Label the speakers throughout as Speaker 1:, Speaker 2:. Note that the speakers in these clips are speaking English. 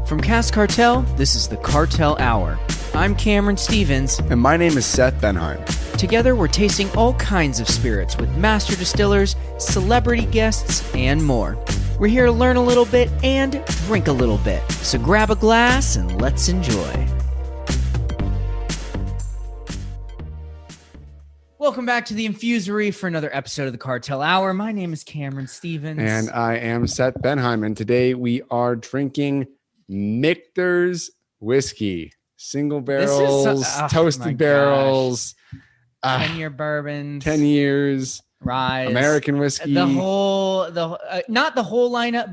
Speaker 1: From Cask Cartel, this is the Cartel Hour. I'm Cameron Stevens.
Speaker 2: And my name is Seth Benheim.
Speaker 1: Together, we're tasting all kinds of spirits with master distillers, celebrity guests, and more. We're here to learn a little bit and drink a little bit. So grab a glass and let's enjoy. Welcome back to the Infusery for another episode of the Cartel Hour. My name is Cameron Stevens.
Speaker 2: And I am Seth Benheim. And today we are drinking Michter's whiskey. Single barrels, toasted barrels.
Speaker 1: 10-year bourbon.
Speaker 2: 10 years.
Speaker 1: Rye.
Speaker 2: American whiskey.
Speaker 1: Not the whole lineup,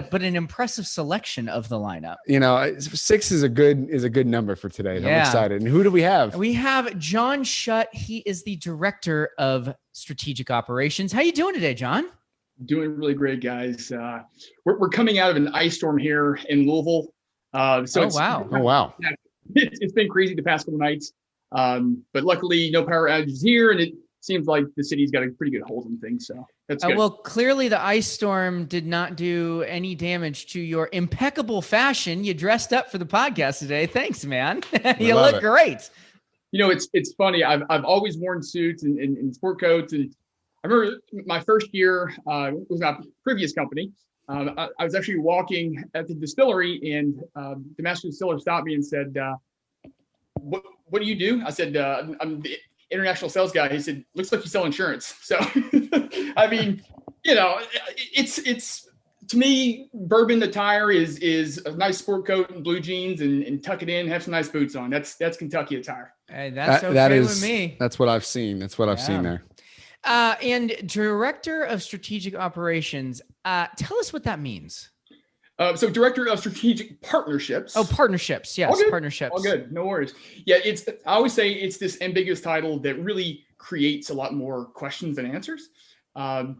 Speaker 1: but an impressive selection of the lineup.
Speaker 2: You know, 6 is a good number for today. Yeah. I'm excited. And who do we have?
Speaker 1: We have John Shutt. He is the director of strategic operations. How you doing today, John?
Speaker 3: Doing really great, guys. We're coming out of an ice storm here in Louisville.
Speaker 2: Wow.
Speaker 3: It's been crazy the past couple nights. But luckily, no power outages here, and it seems like the city's got a pretty good hold on things. So that's good.
Speaker 1: Well, clearly the ice storm did not do any damage to your impeccable fashion. You dressed up for the podcast today. Thanks, man. You look great.
Speaker 3: You know, it's funny. I've always worn suits and sport coats, and I remember my first year was my previous company. I was actually walking at the distillery, and the master distiller stopped me and said, "What do you do?" I said, "I'm the international sales guy." He said, "Looks like you sell insurance." So, I mean, you know, it's to me, bourbon attire is a nice sport coat and blue jeans and tuck it in, have some nice boots on. That's Kentucky attire.
Speaker 1: Hey, that's okay with me.
Speaker 2: That's what I've seen. I've seen there.
Speaker 1: And director of strategic operations, tell us what that means.
Speaker 3: So director of strategic partnerships.
Speaker 1: Oh, partnerships. Yes, partnerships.
Speaker 3: All good. No worries. Yeah, I always say it's this ambiguous title that really creates a lot more questions than answers. But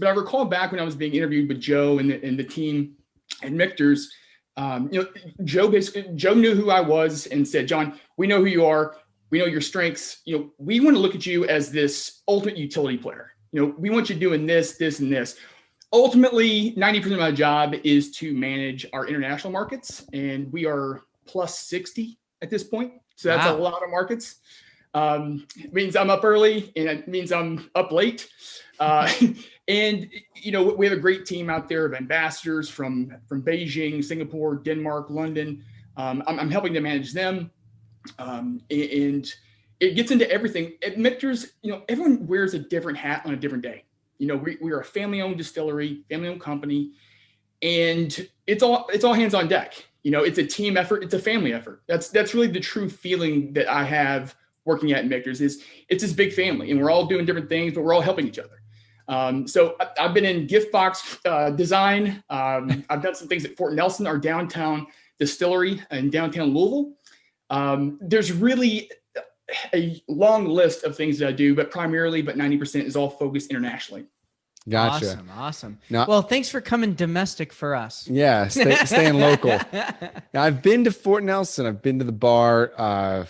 Speaker 3: I recall back when I was being interviewed with Joe and the team at Mikter's, Joe knew who I was and said, "John, we know who you are. We know your strengths. You know, we want to look at you as this ultimate utility player. You know, we want you doing this, this, and this." Ultimately, 90% of my job is to manage our international markets, and we are plus 60 at this point. So that's a lot of markets. It means I'm up early, and it means I'm up late. And, you know, we have a great team out there of ambassadors from Beijing, Singapore, Denmark, London. I'm helping to manage them. And it gets into everything. At Michter's, you know, everyone wears a different hat on a different day. You know, we are a family-owned distillery, family-owned company, and it's all hands on deck. You know, it's a team effort. It's a family effort. That's really the true feeling that I have working at Michter's is it's this big family, and we're all doing different things, but we're all helping each other. So I've been in gift box design. I've done some things at Fort Nelson, our downtown distillery in downtown Louisville. There's really a long list of things that I do, but 90% is all focused internationally.
Speaker 2: Gotcha.
Speaker 1: Awesome. Well, thanks for coming domestic for us.
Speaker 2: Yeah, staying local. Now, I've been to Fort Nelson. I've been to the bar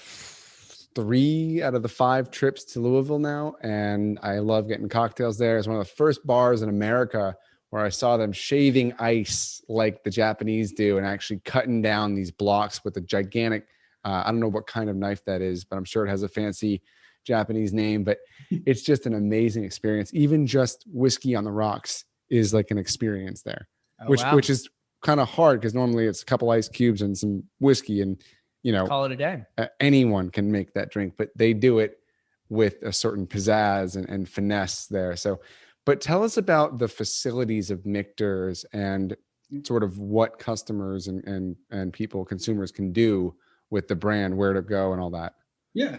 Speaker 2: 3 out of the 5 trips to Louisville now, and I love getting cocktails there. It's one of the first bars in America where I saw them shaving ice like the Japanese do and actually cutting down these blocks with a gigantic I don't know what kind of knife that is, but I'm sure it has a fancy Japanese name, but it's just an amazing experience. Even just whiskey on the rocks is like an experience there, which is kind of hard because normally it's a couple ice cubes and some whiskey and, you know,
Speaker 1: call it a day.
Speaker 2: Anyone can make that drink, but they do it with a certain pizzazz and finesse there. So, but tell us about the facilities of Michter's and sort of what customers and people, consumers can do with the brand, where to go and all that.
Speaker 3: Yeah.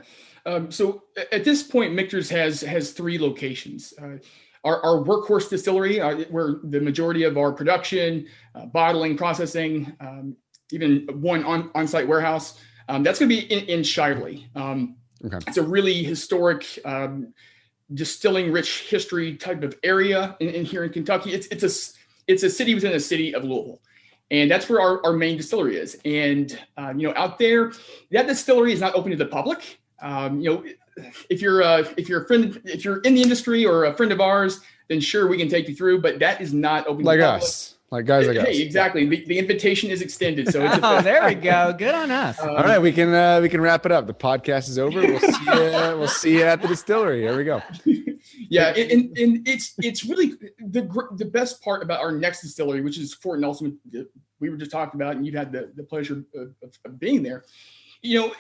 Speaker 3: So at this point, Michter's has 3 locations. Our workhorse distillery, where the majority of our production, bottling, processing, even one on-site warehouse, that's going to be in Shively.
Speaker 2: Okay.
Speaker 3: It's a really historic, distilling rich history type of area in here in Kentucky. It's a city within a city of Louisville. And that's where our main distillery is. And, out there, that distillery is not open to the public. If you're in the industry or a friend of ours, then sure, we can take you through, but that is not open
Speaker 2: like
Speaker 3: to the public.
Speaker 2: Us. like guys like us.
Speaker 3: Hey, exactly. The invitation is extended. So it's
Speaker 1: there we go. Good on us.
Speaker 2: All right, we can wrap it up. The podcast is over. We'll see you at the distillery. Here we go.
Speaker 3: Yeah, and it's really the best part about our next distillery, which is Fort Nelson. We were just talking about, and you've had the pleasure of being there. You know,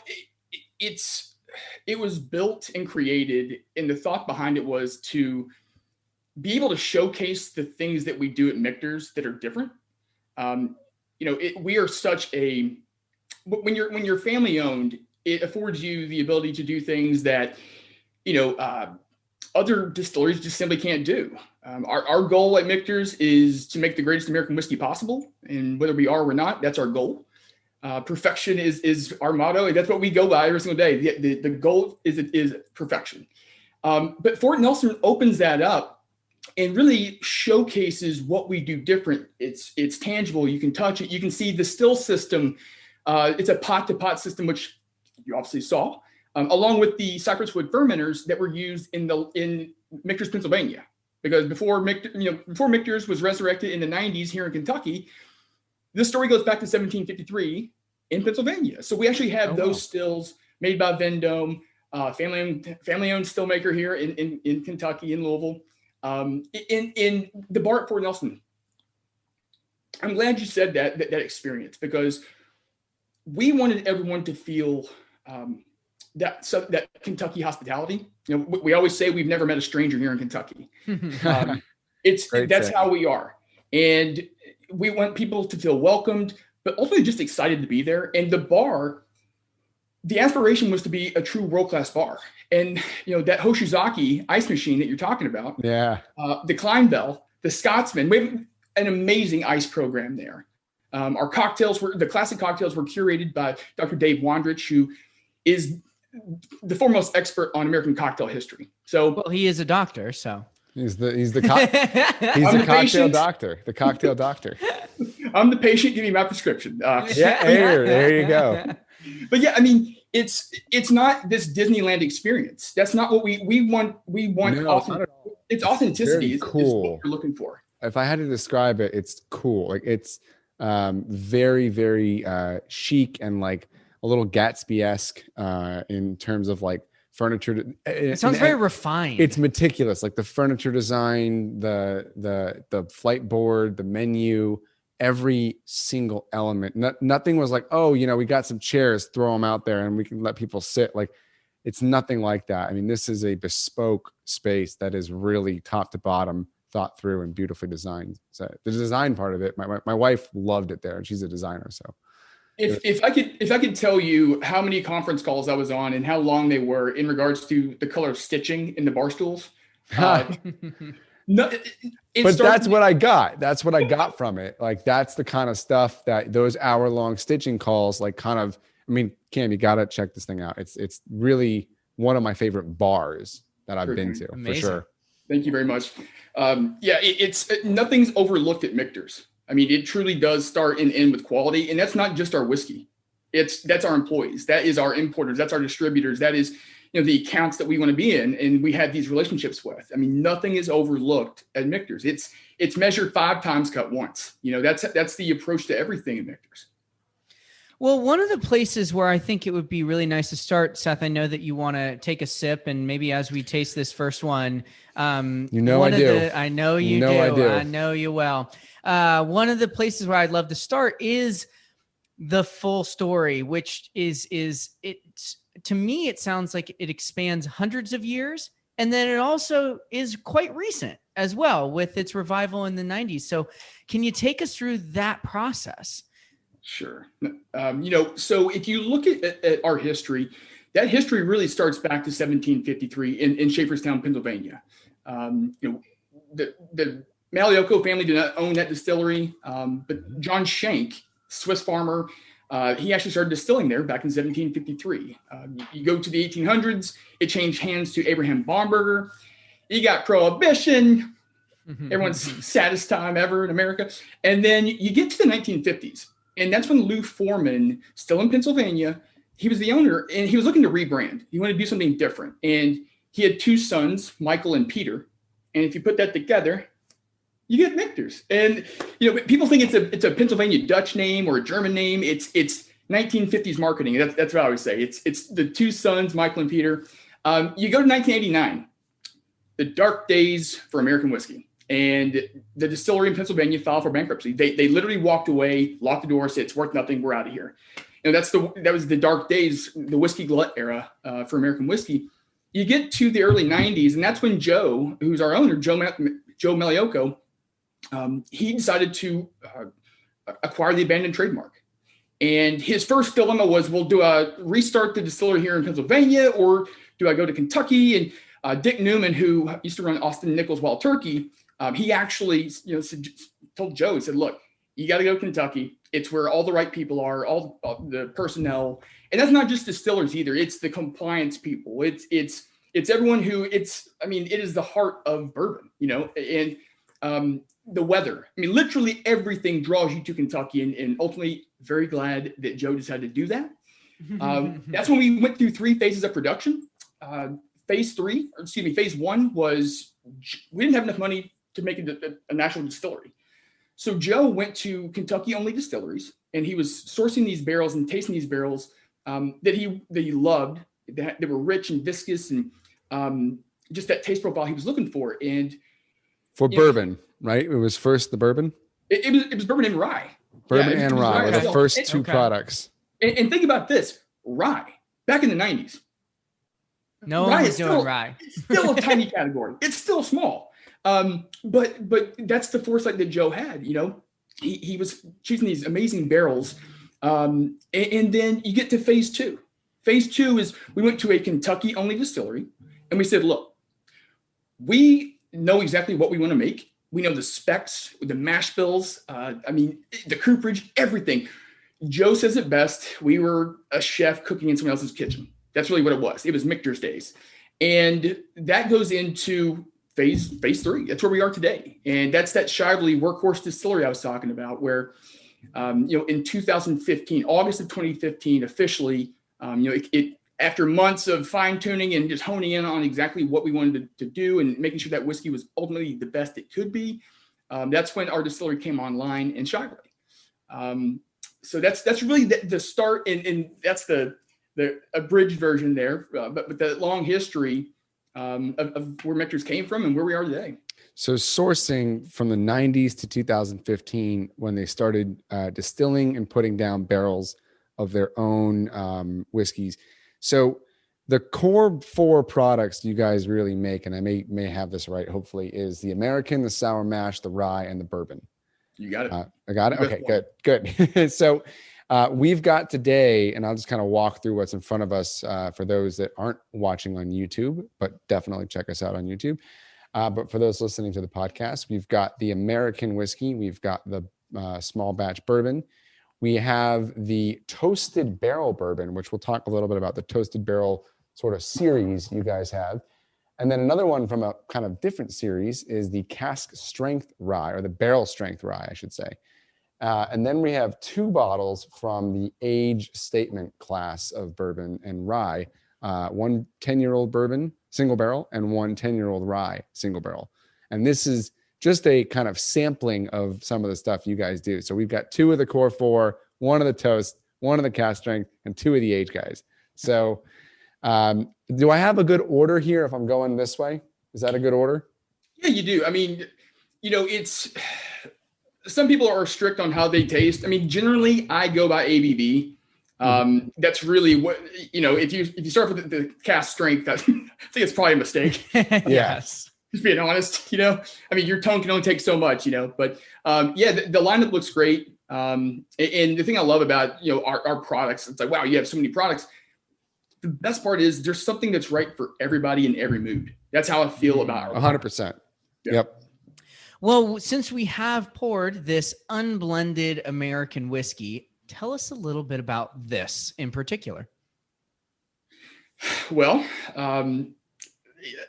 Speaker 3: it was built and created, and the thought behind it was to be able to showcase the things that we do at Michter's that are different. We are such a when you're family owned, it affords you the ability to do things that other distilleries just simply can't do. Our goal at Michter's is to make the greatest American whiskey possible, and whether we are or not, that's our goal. Perfection is our motto, and that's what we go by every single day. The goal is perfection. But Fort Nelson opens that up and really showcases what we do different. It's tangible. You can touch it. You can see the still system. It's a pot-to-pot system, which you obviously saw, along with the cypress wood fermenters that were used in Michter's, Pennsylvania. Because before Michter's was resurrected in the 90s here in Kentucky, this story goes back to 1753 in Pennsylvania. So we actually have those stills made by Vendome, family-owned still maker here in Kentucky, in Louisville. In the bar at Fort Nelson. I'm glad you said that experience, because we wanted everyone to feel that Kentucky hospitality. We always say we've never met a stranger here in Kentucky. That's how we are. And we want people to feel welcomed, but ultimately just excited to be there. And the bar, the aspiration was to be a true world-class bar. And, that Hoshizaki ice machine that you're talking about, the Kleinbell, the Scotsman, we have an amazing ice program there. Our the classic cocktails were curated by Dr. Dave Wandrich, who is the foremost expert on American cocktail history. So,
Speaker 1: he is a doctor, so.
Speaker 2: He's the cocktail doctor. The cocktail doctor.
Speaker 3: I'm the patient. Give me my prescription.
Speaker 2: There you go.
Speaker 3: But yeah, I mean, it's not this Disneyland experience. That's not what we want. We want it's authenticity. It's cool. Is what we're looking for.
Speaker 2: If I had to describe it, it's cool. Like it's very, very chic and like a little Gatsby-esque in terms of like furniture.
Speaker 1: It sounds very refined.
Speaker 2: It's meticulous, like the furniture design, the flight board, the menu, every single element. Nothing was like, we got some chairs, throw them out there and we can let people sit. Like it's nothing like that. I mean, this is a bespoke space that is really top to bottom thought through and beautifully designed. So the design part of it, my wife loved it there, and she's a designer. So
Speaker 3: if I could tell you how many conference calls I was on and how long they were in regards to the color of stitching in the bar stools.
Speaker 2: That's what I got. That's what I got from it. Like that's the kind of stuff that those hour-long stitching calls, like kind of, I mean, Cam, you got to check this thing out. It's really one of my favorite bars that I've been to. Amazing. For sure.
Speaker 3: Thank you very much. It's nothing's overlooked at Michter's. I mean, it truly does start and end with quality, and that's not just our whiskey. That's our employees. That is our importers. That's our distributors. That is, the accounts that we want to be in, and we have these relationships with. I mean, nothing is overlooked at Michter's. It's measured 5 times, cut once. That's the approach to everything at Michter's.
Speaker 1: Well, one of the places where I think it would be really nice to start, Seth, I know that you want to take a sip, and maybe as we taste this first one,
Speaker 2: I do.
Speaker 1: I know you do. I know you well. One of the places where I'd love to start is the full story, which is to me, it sounds like it expands hundreds of years, and then it also is quite recent as well with its revival in the 90s. So can you take us through that process?
Speaker 3: Sure. So if you look at our history, that history really starts back to 1753 in Schaefferstown, Pennsylvania. The Malioco family did not own that distillery, but John Shank, Swiss farmer, he actually started distilling there back in 1753. You go to the 1800s, it changed hands to Abraham Baumberger. You got Prohibition, everyone's saddest time ever in America. And then you get to the 1950s. And that's when Lou Foreman, still in Pennsylvania, he was the owner and he was looking to rebrand. He wanted to do something different. And he had 2 sons, Michael and Peter. And if you put that together, you get Michters. And people think it's a Pennsylvania Dutch name or a German name. It's 1950s marketing. That's what I always say. It's the two sons, Michael and Peter. You go to 1989, the dark days for American whiskey, and the distillery in Pennsylvania filed for bankruptcy. They literally walked away, locked the door, said it's worth nothing. We're out of here. That was the dark days, the whiskey glut era for American whiskey. You get to the early 90s, and that's when Joe, who's our owner, Joe Meliocco, he decided to acquire the abandoned trademark. And his first dilemma was, well, do I restart the distillery here in Pennsylvania, or do I go to Kentucky? And Dick Newman, who used to run Austin Nichols Wild Turkey, he actually told Joe, he said, look, you got to go to Kentucky. It's where all the right people are, all the personnel. And that's not just distillers either. It's the compliance people. It's everyone who it is the heart of bourbon, and the weather. I mean, literally everything draws you to Kentucky, and ultimately very glad that Joe decided to do that. That's when we went through 3 phases of production. Phase one was, we didn't have enough money to make a national distillery. So Joe went to Kentucky only distilleries, and he was sourcing these barrels and tasting these barrels that he loved, that they were rich and viscous, and just that taste profile he was looking for. And
Speaker 2: for bourbon, right? It was first the bourbon.
Speaker 3: It was bourbon and rye.
Speaker 2: Bourbon and rye were the first two products.
Speaker 3: And think about this: rye back in the 90s.
Speaker 1: No one was doing rye.
Speaker 3: It's still a tiny category. It's still small. But that's the foresight that Joe had. He was choosing these amazing barrels. And then you get to phase two. Phase two is we went to a Kentucky only distillery, and we said, look, we know exactly what we want to make. We know the specs, the mash bills, the cooperage, everything. Joe says it best. We were a chef cooking in someone else's kitchen. That's really what it was. It was Michter's days. And that goes into phase three. That's where we are today. And that's that Shively workhorse distillery I was talking about, where, in 2015, August of 2015, officially, after months of fine tuning and just honing in on exactly what we wanted to do and making sure that whiskey was ultimately the best it could be, that's when our distillery came online in Shively. So that's really the start, and that's the abridged version there, but the long history of where Michter's came from and where we are today.
Speaker 2: So sourcing from the 90s to 2015, when they started distilling and putting down barrels of their own whiskeys. So the core 4 products you guys really make, and I may have this right, hopefully, is the American, the sour mash, the rye, and the bourbon.
Speaker 3: You got it.
Speaker 2: I got it. Okay, good. So we've got today, and I'll just kind of walk through what's in front of us for those that aren't watching on YouTube, but definitely check us out on YouTube. But for those listening to the podcast, we've got the American whiskey. We've got the small batch bourbon. We have the toasted barrel bourbon, which we'll talk a little bit about the toasted barrel sort of series you guys have. And then another one from a kind of different series is the cask strength rye, or the barrel strength rye, I should say. And then we have 2 bottles from the age statement class of bourbon and rye, one 10-year-old bourbon single barrel and one 10-year-old rye single barrel. And this is just a kind of sampling of some of the stuff you guys do. So we've got 2 of the core 4, 1 of the toast, 1 of the cask strength, and 2 of the age guys. So do I have a good order here if I'm going this way? Is that a good order?
Speaker 3: Yeah, you do. I mean, it's... Some people are strict on how they taste. I mean, generally, I go by ABV. That's really what, if you start with the cask strength, I think it's probably a mistake.
Speaker 2: Yes.
Speaker 3: Just being honest, I mean, your tongue can only take so much, but the lineup looks great. And the thing I love about, our products, it's like, wow, you have so many products. The best part is there's something that's right for everybody in every mood. That's how I feel about our
Speaker 2: 100%.
Speaker 3: Yeah.
Speaker 2: Yep.
Speaker 1: Well, since we have poured this unblended American whiskey, tell us a little bit about this in particular.
Speaker 3: Well, again,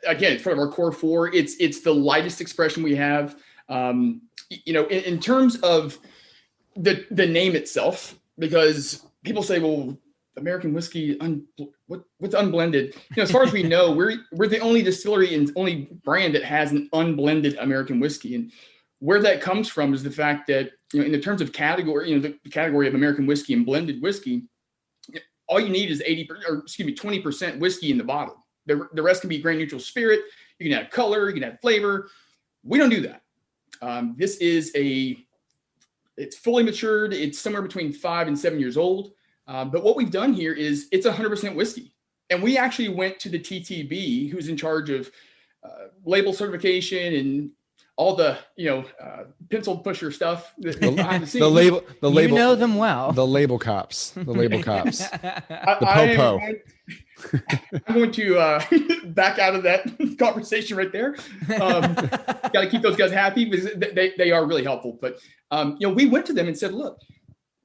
Speaker 3: it's part of our core 4. It's the lightest expression we have. In terms of the name itself, because people say, well, American whiskey, what's unblended? As far as we know, we're the only distillery and only brand that has an unblended American whiskey. And where that comes from is the fact that, in the terms of category, the category of American whiskey and blended whiskey, all you need is 20% whiskey in the bottle. The rest can be grain neutral spirit. You can add color, you can add flavor. We don't do that. This is it's fully matured. It's somewhere between 5 and 7 years old. But what we've done here is it's 100% whiskey. And we actually went to the TTB, who's in charge of label certification and all the, pencil pusher stuff.
Speaker 2: The label,
Speaker 1: you know them well.
Speaker 2: The label cops, the
Speaker 3: popo. I'm going to back out of that conversation right there. Got to keep those guys happy because they are really helpful. But, we went to them and said, look,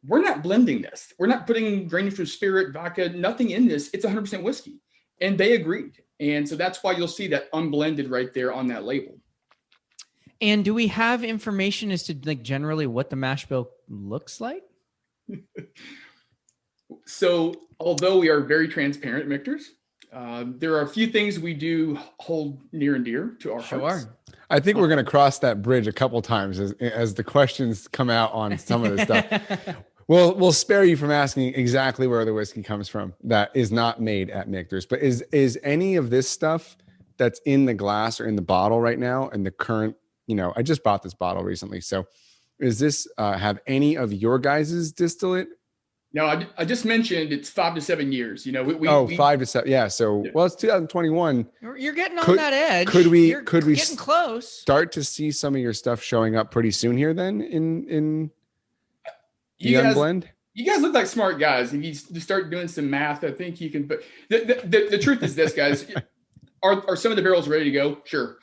Speaker 3: we're not blending this. We're not putting grain neutral spirit, vodka, nothing in this. It's 100% whiskey. And they agreed. And so that's why you'll see that unblended right there on that label.
Speaker 1: And do we have information as to generally what the mash bill looks like?
Speaker 3: So although we are very transparent Michters, there are a few things we do hold near and dear to our hearts.
Speaker 2: I think we're going to cross that bridge a couple times as the questions come out on some of this stuff. We'll spare you from asking exactly where the whiskey comes from that is not made at Michter's. But is any of this stuff that's in the glass or in the bottle right now and the current, I just bought this bottle recently. So is this have any of your guys' distillate?
Speaker 3: No, I just mentioned it's 5 to 7 years.
Speaker 2: 5 to 7. Yeah. So, well, it's 2021.
Speaker 1: You're getting on that edge.
Speaker 2: Could we
Speaker 1: getting close? Start
Speaker 2: to see some of your stuff showing up pretty soon here then in
Speaker 3: the
Speaker 2: Unblend?
Speaker 3: You guys look like smart guys. If you start doing some math, I think you can. But the truth is this, guys. Are some of the barrels ready to go? Sure.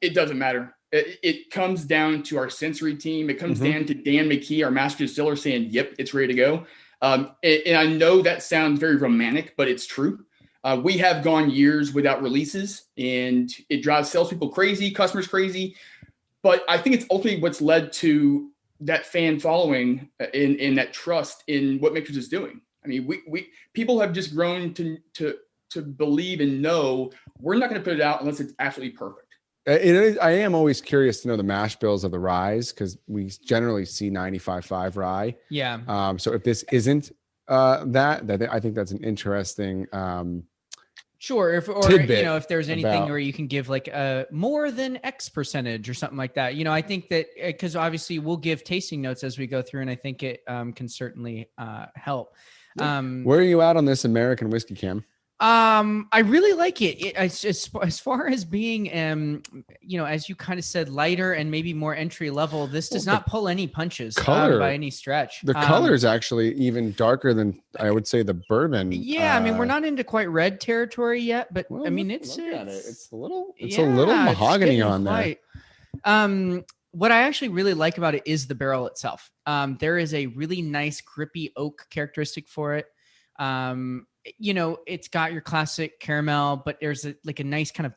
Speaker 3: It doesn't matter. It comes down to our sensory team. It comes down to Dan McKee, our master distiller, saying, yep, it's ready to go. And I know that sounds very romantic, but it's true. We have gone years without releases, and it drives salespeople crazy, customers crazy. But I think it's ultimately what's led to that fan following in that trust in what Mikter is doing. I mean, we people have just grown to believe and know we're not going to put it out unless it's absolutely perfect.
Speaker 2: I am always curious to know the mash bills of the ryes because we generally see 95.5 rye.
Speaker 1: Yeah.
Speaker 2: So if this isn't that I think that's an interesting
Speaker 1: sure. If there's anything where you can give more than X percentage or something like that. I think that because obviously we'll give tasting notes as we go through, and I think it can certainly help.
Speaker 2: Where are you at on this American whiskey, Cam?
Speaker 1: I really like it. As far as being, as you kind of said, lighter and maybe more entry level, this does not pull any punches by any stretch.
Speaker 2: The color is actually even darker than I would say the bourbon.
Speaker 1: Yeah. We're not into quite red territory yet, but
Speaker 2: well,
Speaker 1: it's
Speaker 2: a little mahogany on there.
Speaker 1: What I actually really like about it is the barrel itself. There is a really nice grippy oak characteristic for it. It's got your classic caramel, but there's a nice kind of,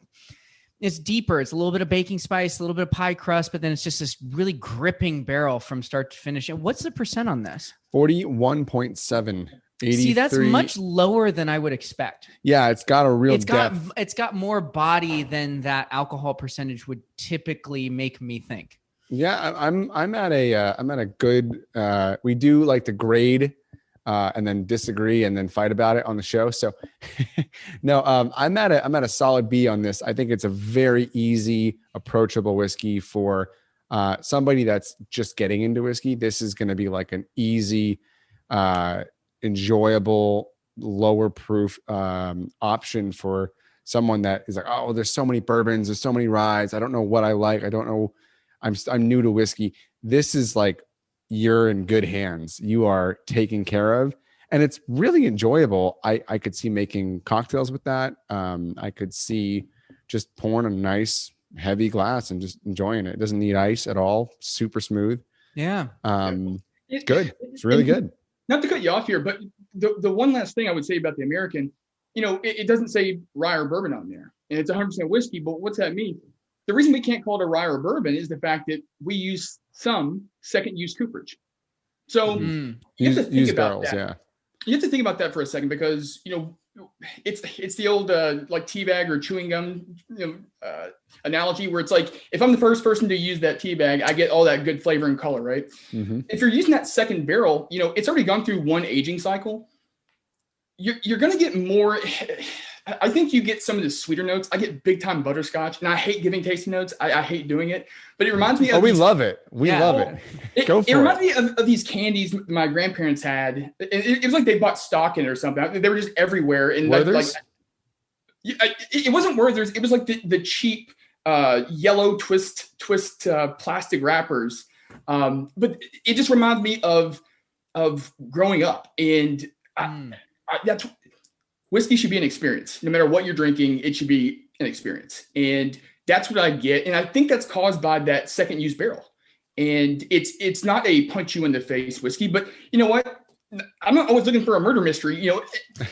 Speaker 1: it's deeper. It's a little bit of baking spice, a little bit of pie crust, but then it's just this really gripping barrel from start to finish. And what's the percent on this?
Speaker 2: 41.7. 83.
Speaker 1: See, that's much lower than I would expect.
Speaker 2: Yeah, it's got a real depth.
Speaker 1: It's got more body than that alcohol percentage would typically make me think.
Speaker 2: Yeah, I'm at a good. We do like the grade. And then disagree and then fight about it on the show. So no, I'm at a solid B on this. I think it's a very easy, approachable whiskey for somebody that's just getting into whiskey. This is going to be like an easy, enjoyable, lower proof option for someone that is like, oh, there's so many bourbons, there's so many ryes. I don't know what I like. I don't know. I'm new to whiskey. This is like, you're in good hands. You are taken care of, and it's really enjoyable. I could see making cocktails with that. I could see just pouring a nice heavy glass and just enjoying it. It doesn't need ice at all. Super smooth.
Speaker 1: Yeah.
Speaker 2: It's good. It's really good.
Speaker 3: Not to cut you off here, but the one last thing I would say about the American, it doesn't say rye or bourbon on there, and it's 100% whiskey. But what's that mean? The reason we can't call it a rye or bourbon is the fact that we use some second use cooperage. So you have to think about that. Yeah. You have to think about that for a second because, it's the old like tea bag or chewing gum analogy, where it's like, if I'm the first person to use that tea bag, I get all that good flavor and color, right? Mm-hmm. If you're using that second barrel, it's already gone through one aging cycle. You're going to get more. I think you get some of the sweeter notes. I get big time butterscotch, and I hate giving tasting notes. I hate doing it, but it reminds me of.
Speaker 2: Oh, we love it. We love it.
Speaker 3: It reminds me of these candies my grandparents had. It was like they bought stock in it or something. They were just everywhere. And it wasn't Werther's. It was like the cheap yellow twist plastic wrappers. But it just reminds me of growing up, and that's. Whiskey should be an experience. No matter what you're drinking, it should be an experience. And that's what I get. And I think that's caused by that second use barrel. And it's not a punch you in the face whiskey, but you know what? I'm not always looking for a murder mystery.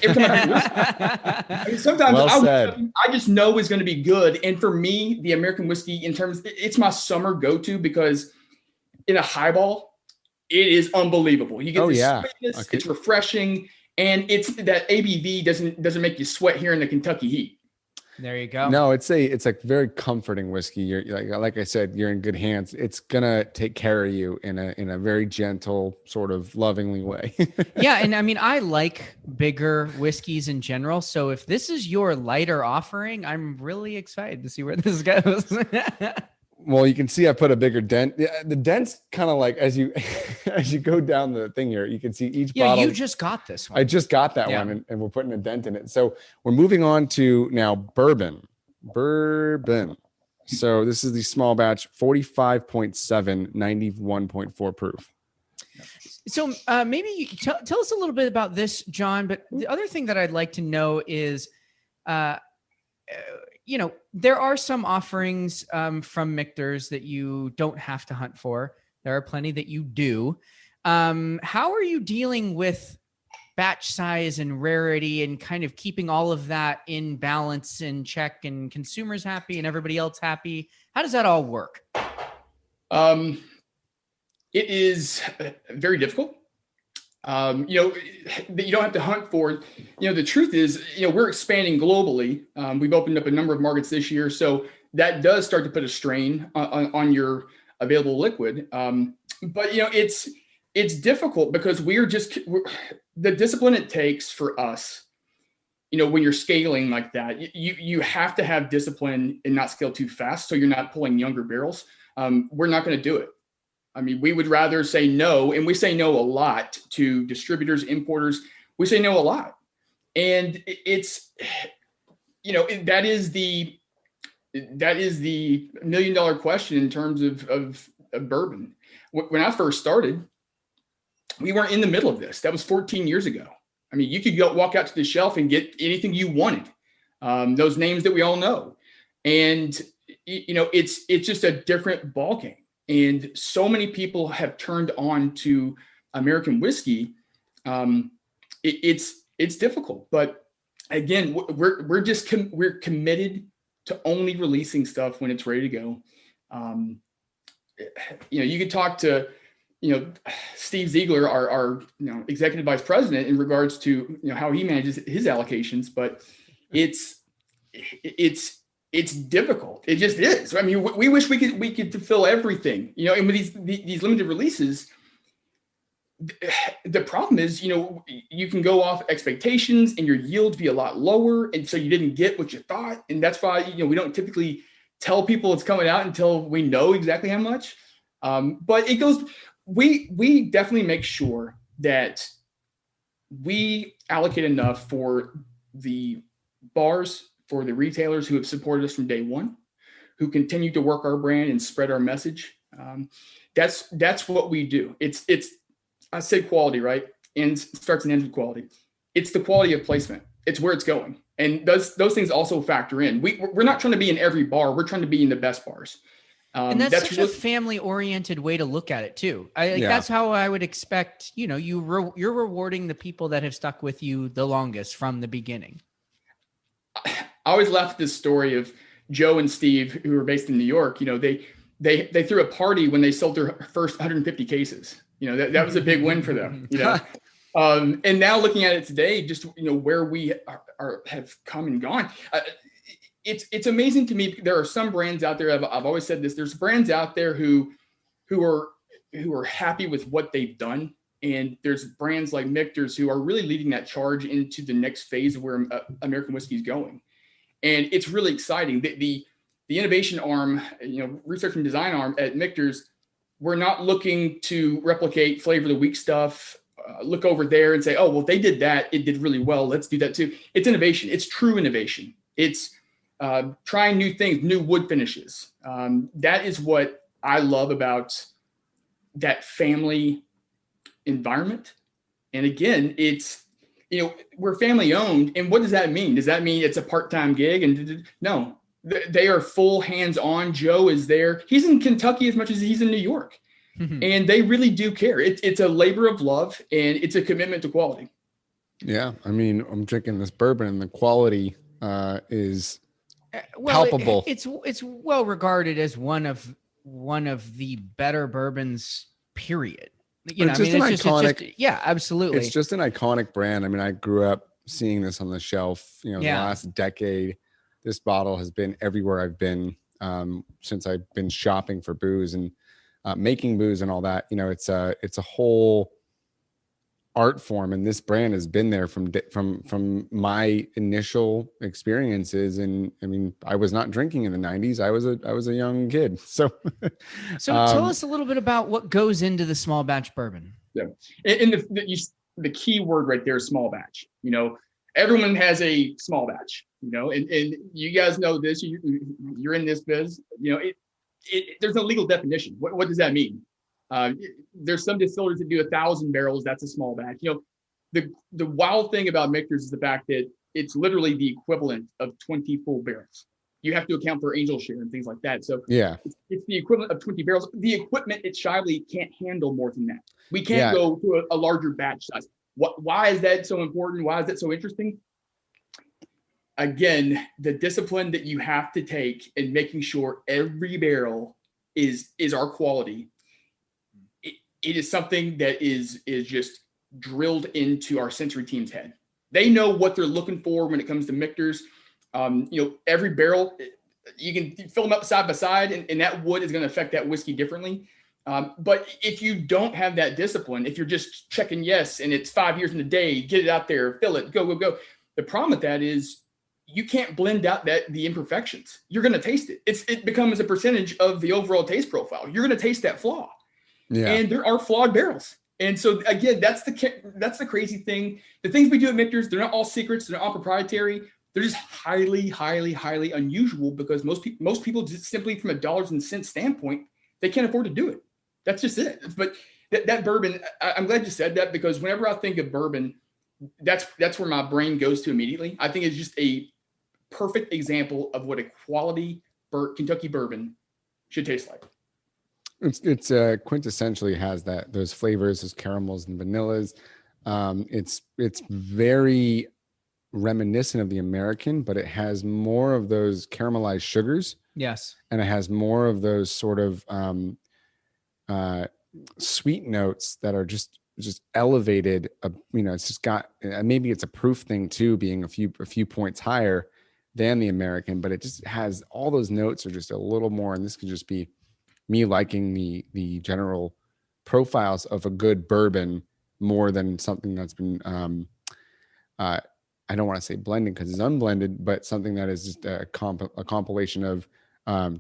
Speaker 3: Every time I mean, sometimes I just know it's going to be good. And for me, the American whiskey it's my summer go-to, because in a highball, it is unbelievable. You get sweetness, it's refreshing. And it's that ABV doesn't make you sweat here in the Kentucky heat.
Speaker 1: There you go.
Speaker 2: No, it's like very comforting whiskey. You're like I said, you're in good hands. It's gonna take care of you in a very gentle, sort of lovingly way.
Speaker 1: Yeah, and I mean, I like bigger whiskeys in general. So if this is your lighter offering, I'm really excited to see where this goes.
Speaker 2: Well, you can see I put a bigger dent. The dent's kind of like as you go down the thing here, you can see each bottle.
Speaker 1: Yeah, you just got this one.
Speaker 2: I just got that one, and we're putting a dent in it. So we're moving on to now bourbon. So this is the small batch, 45.7, 91.4 proof.
Speaker 1: So maybe you tell us a little bit about this, John. But the other thing that I'd like to know is, there are some offerings from Michters that you don't have to hunt for. There are plenty that you do. How are you dealing with batch size and rarity and kind of keeping all of that in balance and check, and consumers happy and everybody else happy? How does that all work?
Speaker 3: It is very difficult. That you don't have to hunt for. The truth is, we're expanding globally. We've opened up a number of markets this year, so that does start to put a strain on your available liquid. But it's difficult because the discipline it takes for us. When you're scaling like that, you have to have discipline and not scale too fast, so you're not pulling younger barrels. We're not going to do it. I mean, we would rather say no, and we say no a lot to distributors, importers. We say no a lot, and it's, that is the $1 million question in terms of bourbon. When I first started, we weren't in the middle of this. That was 14 years ago. I mean, you could walk out to the shelf and get anything you wanted. Those names that we all know, and it's just a different ballgame. And so many people have turned on to American whiskey. It's difficult, but again, we're committed to only releasing stuff when it's ready to go. You could talk to Steve Ziegler, our executive vice president, in regards to how he manages his allocations, but it's difficult. It just is. I mean, we wish we could fulfill everything, and with these limited releases, the problem is, you can go off expectations and your yields be a lot lower. And so you didn't get what you thought. And that's why, we don't typically tell people it's coming out until we know exactly how much. But it goes, we definitely make sure that we allocate enough for the bars, for the retailers who have supported us from day one, who continue to work our brand and spread our message. That's what we do. It's I say quality, right? And starts and ends with quality. It's the quality of placement. It's where it's going. And those things also factor in. We're not trying to be in every bar. We're trying to be in the best bars.
Speaker 1: And that's such a family-oriented way to look at it too. That's how I would expect, you're rewarding the people that have stuck with you the longest from the beginning.
Speaker 3: I always laugh at this story of Joe and Steve, who were based in New York. They threw a party when they sold their first 150 cases. That was a big win for them. And now looking at it today, just where we have come and gone, it's amazing to me. There are some brands out there. I've always said this. There's brands out there who are happy with what they've done, and there's brands like Michter's who are really leading that charge into the next phase of where American whiskey is going, and it's really exciting. The innovation arm, research and design arm at Michter's, we're not looking to replicate flavor of the week stuff. Look over there and say, oh, well, if they did that, it did really well. Let's do that too. It's innovation. It's true innovation. It's trying new things, new wood finishes. That is what I love about that family environment. And again, it's, we're family owned. And what does that mean? Does that mean it's a part-time gig? And no, they are full hands-on. Joe is there. He's in Kentucky as much as he's in New York. And they really do care. It's a labor of love, and it's a commitment to quality.
Speaker 2: Yeah. I mean, I'm drinking this bourbon and the quality is palpable.
Speaker 1: It's well regarded as one of the better bourbons, period. Yeah, absolutely.
Speaker 2: It's just an iconic brand. I mean, I grew up seeing this on the shelf, the last decade. This bottle has been everywhere I've been since I've been shopping for booze and making booze and all that. It's a whole art form, and this brand has been there from my initial experiences. And I mean, I was not drinking in the 90s. I was a young kid. So
Speaker 1: tell us a little bit about what goes into the small batch bourbon.
Speaker 3: Yeah, and the key word right there is small batch. Everyone has a small batch. And you guys know this. You're in this biz. There's no legal definition. What does that mean? There's some distillers that do 1,000 barrels. That's a small batch. The wild thing about Mikter's is the fact that it's literally the equivalent of 20 full barrels. You have to account for angel share and things like that. So
Speaker 2: yeah,
Speaker 3: it's the equivalent of 20 barrels. The equipment at Shively can't handle more than that. We can't go to a larger batch size. Why is that so important? Why is that so interesting? Again, the discipline that you have to take in making sure every barrel is our quality. It is something that is just drilled into our sensory team's head. They know what they're looking for when it comes to Michter's. Every barrel, you can fill them up side by side, and that wood is going to affect that whiskey differently. But if you don't have that discipline, if you're just checking yes, and it's 5 years in a day, get it out there, fill it, go. The problem with that is you can't blend out the imperfections. You're going to taste it. It becomes a percentage of the overall taste profile. You're going to taste that flaw. Yeah. And there are flawed barrels. And so again, that's the crazy thing. The things we do at Michter's, they're not all secrets. They're not all proprietary. They're just highly, highly, highly unusual because most people just simply from a dollars and cents standpoint, they can't afford to do it. That's just it. But that bourbon, I'm glad you said that, because whenever I think of bourbon, that's where my brain goes to immediately. I think it's just a perfect example of what a quality Kentucky bourbon should taste like.
Speaker 2: It's quintessentially has those flavors, those caramels and vanillas. It's very reminiscent of the American, but it has more of those caramelized sugars.
Speaker 1: Yes.
Speaker 2: And it has more of those sort of sweet notes that are just elevated. It's just got, maybe it's a proof thing too, being a few points higher than the American, but it just has all those notes are just a little more. And this could just be me liking the general profiles of a good bourbon more than something that's been, I don't want to say blended because it's unblended, but something that is just a compilation of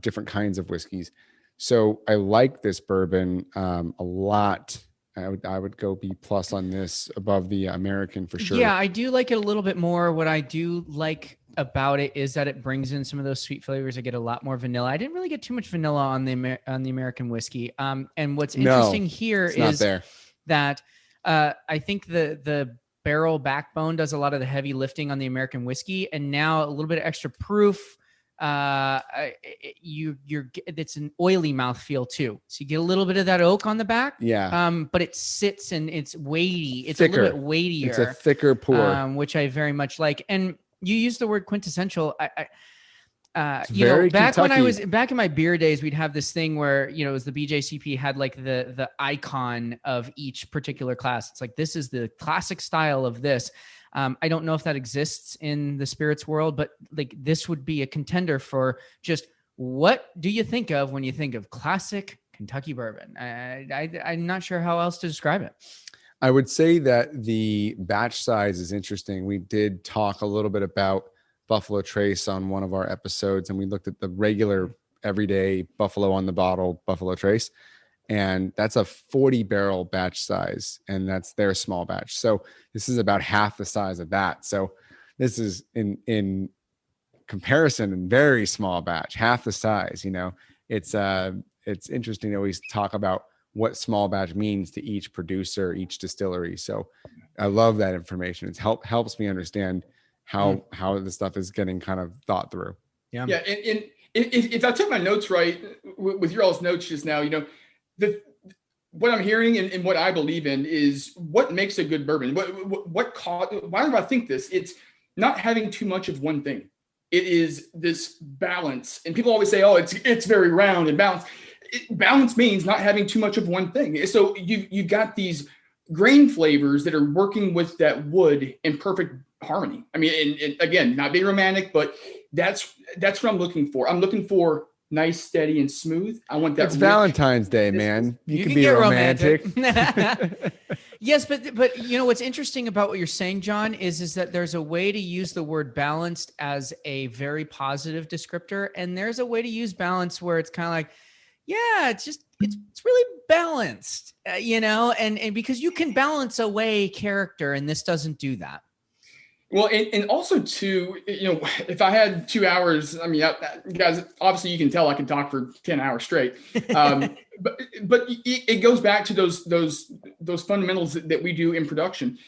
Speaker 2: different kinds of whiskeys. So I like this bourbon a lot. I would go B+ on this above the American for sure.
Speaker 1: Yeah, I do like it a little bit more. What I do like about it is that it brings in some of those sweet flavors. I get a lot more vanilla. I didn't really get too much vanilla on the American whiskey. And what's interesting here is that I think the barrel backbone does a lot of the heavy lifting on the American whiskey, and now a little bit of extra proof. It's an oily mouthfeel too. So you get a little bit of that oak on the back.
Speaker 2: Yeah.
Speaker 1: But it sits and it's weighty. It's
Speaker 2: thicker.
Speaker 1: A little bit weightier.
Speaker 2: It's a thicker pour.
Speaker 1: Which I very much like. And you use the word quintessential. back when I
Speaker 2: Kentucky.
Speaker 1: was back in my beer days, we'd have this thing where, it was the BJCP had like the icon of each particular class. It's like, this is the classic style of this. I don't know if that exists in the spirits world, but like this would be a contender for just what do you think of when you think of classic Kentucky bourbon? I'm not sure how else to describe it.
Speaker 2: I would say that the batch size is interesting. We did talk a little bit about Buffalo Trace on one of our episodes, and we looked at the regular everyday Buffalo on the bottle Buffalo Trace, and that's a 40 barrel batch size, and that's their small batch. So this is about half the size of that. So this is in comparison and very small batch, half the size. It's interesting to always talk about what small batch means to each producer, each distillery. So I love that information. It helps me understand how the stuff is getting kind of thought through.
Speaker 3: Yeah. And if I took my notes right with your all's notes just now, what I'm hearing and what I believe in is what makes a good bourbon. Why do I think this? It's not having too much of one thing. It is this balance. And people always say, oh, it's very round and balanced. Balance means not having too much of one thing. So you've got these grain flavors that are working with that wood in perfect harmony. I mean, and again, not being romantic, but that's what I'm looking for. I'm looking for nice, steady, and smooth. I want that.
Speaker 2: It's Valentine's Day, man. You can be romantic.
Speaker 1: Yes, but what's interesting about what you're saying, John, is that there's a way to use the word balanced as a very positive descriptor, and there's a way to use balance where it's kind of like, yeah, it's really balanced, and because you can balance away character, and this doesn't do that.
Speaker 3: Well, and also too, if I had 2 hours, I mean, guys, obviously you can tell I can talk for 10 hours straight. But it goes back to those fundamentals that we do in production.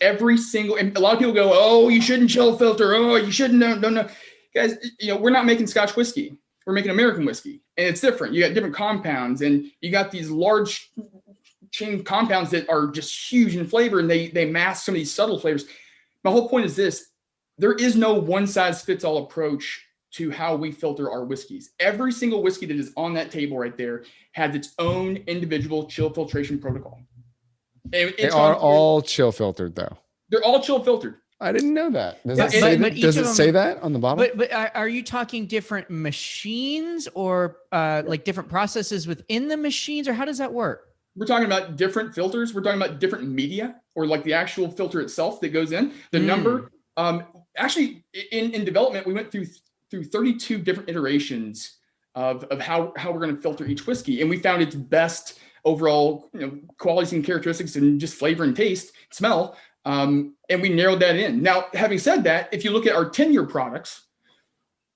Speaker 3: Every single, and a lot of people go, oh, you shouldn't chill filter. Oh, you shouldn't. No, guys, we're not making Scotch whiskey. We're making American whiskey, and it's different. You got different compounds, and you got these large chain compounds that are just huge in flavor, and they mask some of these subtle flavors. My whole point is this: there is no one size fits all approach to how we filter our whiskeys. Every single whiskey that is on that table right there has its own individual chill filtration protocol.
Speaker 2: They are all chill filtered, though.
Speaker 3: They're all chill filtered.
Speaker 2: I didn't know that. Does it say that on the bottle?
Speaker 1: But are you talking different machines or like different processes within the machines, or how does that work?
Speaker 3: We're talking about different filters. We're talking about different media, or like the actual filter itself that goes in. The number. Actually, in development, we went through 32 different iterations of how we're going to filter each whiskey, and we found its best overall qualities and characteristics, and just flavor and taste, smell. And we narrowed that in. Now, having said that, if you look at our 10-year products,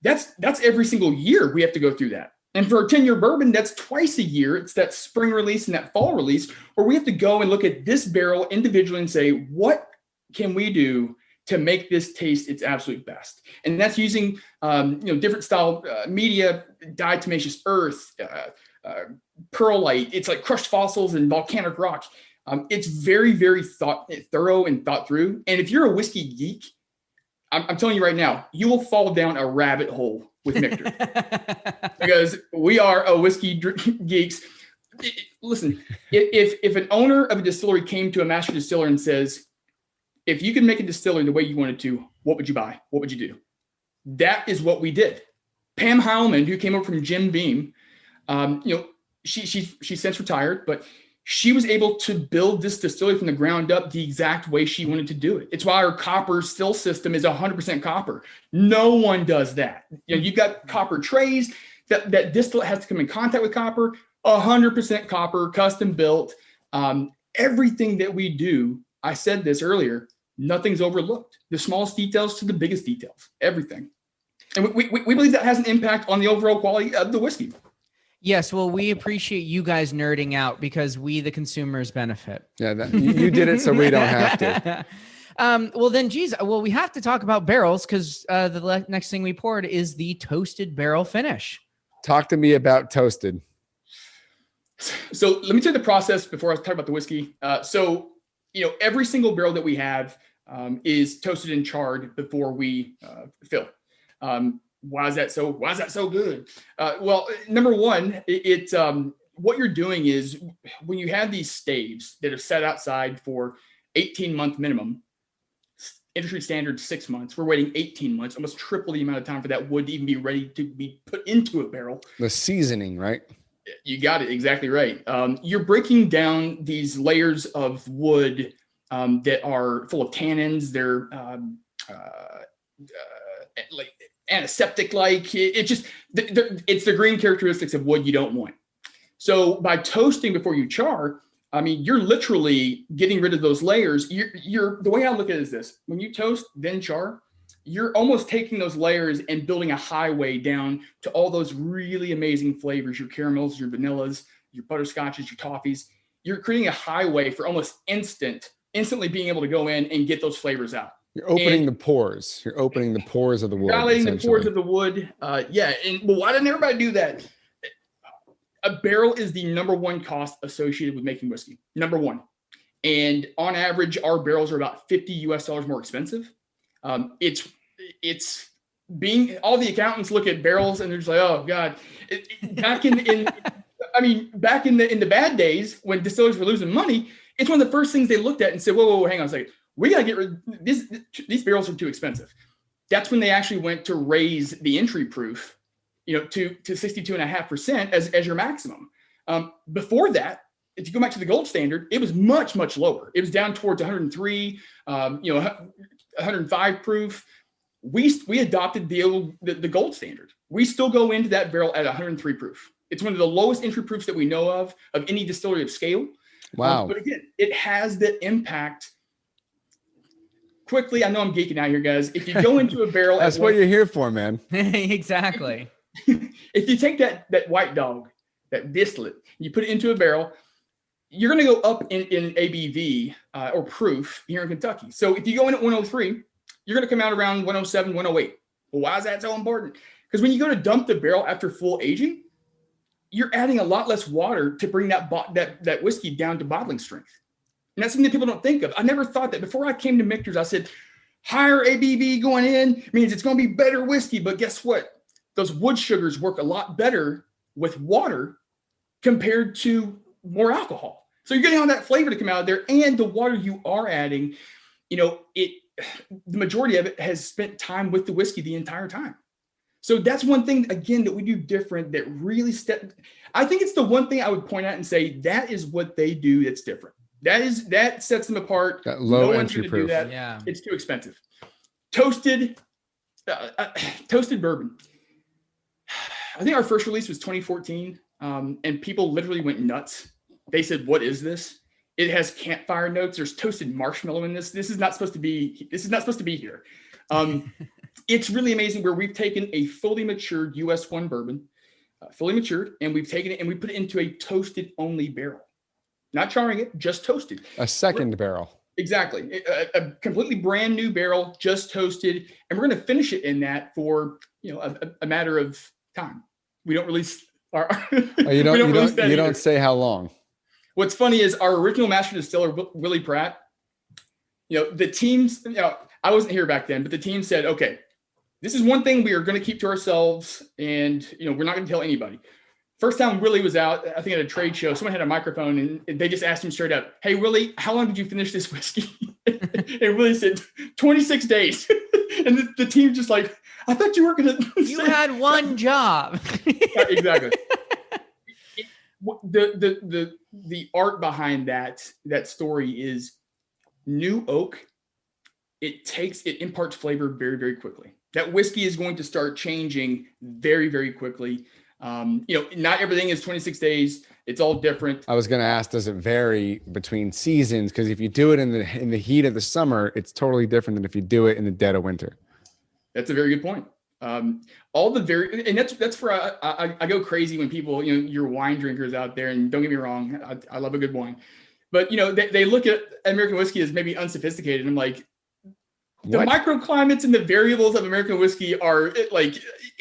Speaker 3: that's every single year we have to go through that. And for our 10-year bourbon, that's twice a year. It's that spring release and that fall release where we have to go and look at this barrel individually and say, what can we do to make this taste its absolute best? And that's using different style media, diatomaceous earth, perlite. It's like crushed fossils and volcanic rock. It's very, very thorough and thought through. And if you're a whiskey geek, I'm telling you right now, you will fall down a rabbit hole with Mikter because we are a whiskey geeks. Listen, if an owner of a distillery came to a master distiller and says, if you could make a distillery the way you wanted to, what would you buy? What would you do? That is what we did. Pam Heilman, who came over from Jim Beam, she's since retired, but she was able to build this distillery from the ground up the exact way she wanted to do it. It's why our copper still system is 100% copper. No one does that. You've got copper trays that distillate has to come in contact with copper, 100% copper, custom built. Everything that we do, I said this earlier, nothing's overlooked. The smallest details to the biggest details, everything. And we believe that has an impact on the overall quality of the whiskey.
Speaker 1: Yes, well, we appreciate you guys nerding out because we, the consumers, benefit.
Speaker 2: Yeah, you did it so we don't have to.
Speaker 1: Well, then, geez, we have to talk about barrels because the next thing we poured is the toasted barrel finish.
Speaker 2: Talk to me about toasted.
Speaker 3: So let me tell you the process before I talk about the whiskey. Every single barrel that we have is toasted and charred before we fill. Why is that so good? Well, number one, what you're doing is when you have these staves that are set outside for 18-month minimum, industry standard 6 months, we're waiting 18 months, almost triple the amount of time for that wood to even be ready to be put into a barrel.
Speaker 2: The seasoning, right?
Speaker 3: You got it exactly right. You're breaking down these layers of wood that are full of tannins. They're like antiseptic, like it's the green characteristics of wood you don't want. So by toasting before you char, I mean, you're literally getting rid of those layers. The way I look at it is this: when you toast, then char, you're almost taking those layers and building a highway down to all those really amazing flavors, your caramels, your vanillas, your butterscotches, your toffees. You're creating a highway for almost instantly being able to go in and get those flavors out.
Speaker 2: You're opening the pores. You're opening the pores of the wood.
Speaker 3: Dilating the pores of the wood. Yeah. And well, why didn't everybody do that? A barrel is the number one cost associated with making whiskey. Number one. And on average, our barrels are about $50 more expensive. It's being, all the accountants look at barrels and they're just like, oh God. Back in the bad days when distillers were losing money, it's one of the first things they looked at and said, whoa, hang on a second. We got to get rid of these barrels are too expensive. That's when they actually went to raise the entry proof, to 62.5% as your maximum. Before that, if you go back to the gold standard, it was much, much lower. It was down towards 103, 105 proof. We adopted the gold standard. We still go into that barrel at 103 proof. It's one of the lowest entry proofs that we know of any distillery of scale.
Speaker 2: Wow.
Speaker 3: But again, it has the impact. Quickly, I know I'm geeking out here, guys. If you go into a barrel,
Speaker 2: that's what you're here for, man.
Speaker 1: Exactly.
Speaker 3: If you take that white dog, that distillate, you put it into a barrel, you're going to go up in ABV or proof here in Kentucky. So if you go in at 103, you're going to come out around 107, 108. Well, why is that so important? Because when you go to dump the barrel after full aging, you're adding a lot less water to bring that whiskey down to bottling strength. And that's something that people don't think of. I never thought that before I came to Michter's. I said, higher ABV going in means it's going to be better whiskey. But guess what? Those wood sugars work a lot better with water compared to more alcohol. So you're getting all that flavor to come out of there, and the water you are adding, the majority of it has spent time with the whiskey the entire time. So that's one thing, again, that we do different that really I think it's the one thing I would point out and say that is what they do that's different. That sets them apart.
Speaker 2: That low
Speaker 3: no
Speaker 2: entry proof.
Speaker 1: Yeah.
Speaker 3: It's too expensive. Toasted bourbon. I think our first release was 2014, and people literally went nuts. They said, "What is this? It has campfire notes. There's toasted marshmallow in this. This is not supposed to be here." It's really amazing where we've taken a fully matured US 1 bourbon, fully matured, and we've taken it and we put it into a toasted only barrel. Not charring it, just toasted.
Speaker 2: A second barrel.
Speaker 3: Exactly. A completely brand new barrel, just toasted. And we're going to finish it in that for, a matter of time. We don't release our,
Speaker 2: you don't say how long.
Speaker 3: What's funny is our original master distiller, Willie Pratt, the teams, I wasn't here back then, but the team said, okay, this is one thing we are going to keep to ourselves. And, we're not going to tell anybody. First time Willie was out, I think at a trade show, someone had a microphone and they just asked him straight up, "Hey, Willie, how long did you finish this whiskey?" And Willie said, 26 days. And the team just like, I thought you were going to.
Speaker 1: You had one job.
Speaker 3: Exactly. The art behind that story is new oak. It imparts flavor very, very quickly. That whiskey is going to start changing very, very quickly. Not everything is 26 days. It's all different.
Speaker 2: I was going to ask, does it vary between seasons? Because if you do it in the heat of the summer, it's totally different than if you do it in the dead of winter.
Speaker 3: That's a very good point. And that's where I go crazy when people, your wine drinkers out there, and don't get me wrong, I love a good wine, but they look at American whiskey as maybe unsophisticated. I'm like, the microclimates and the variables of American whiskey are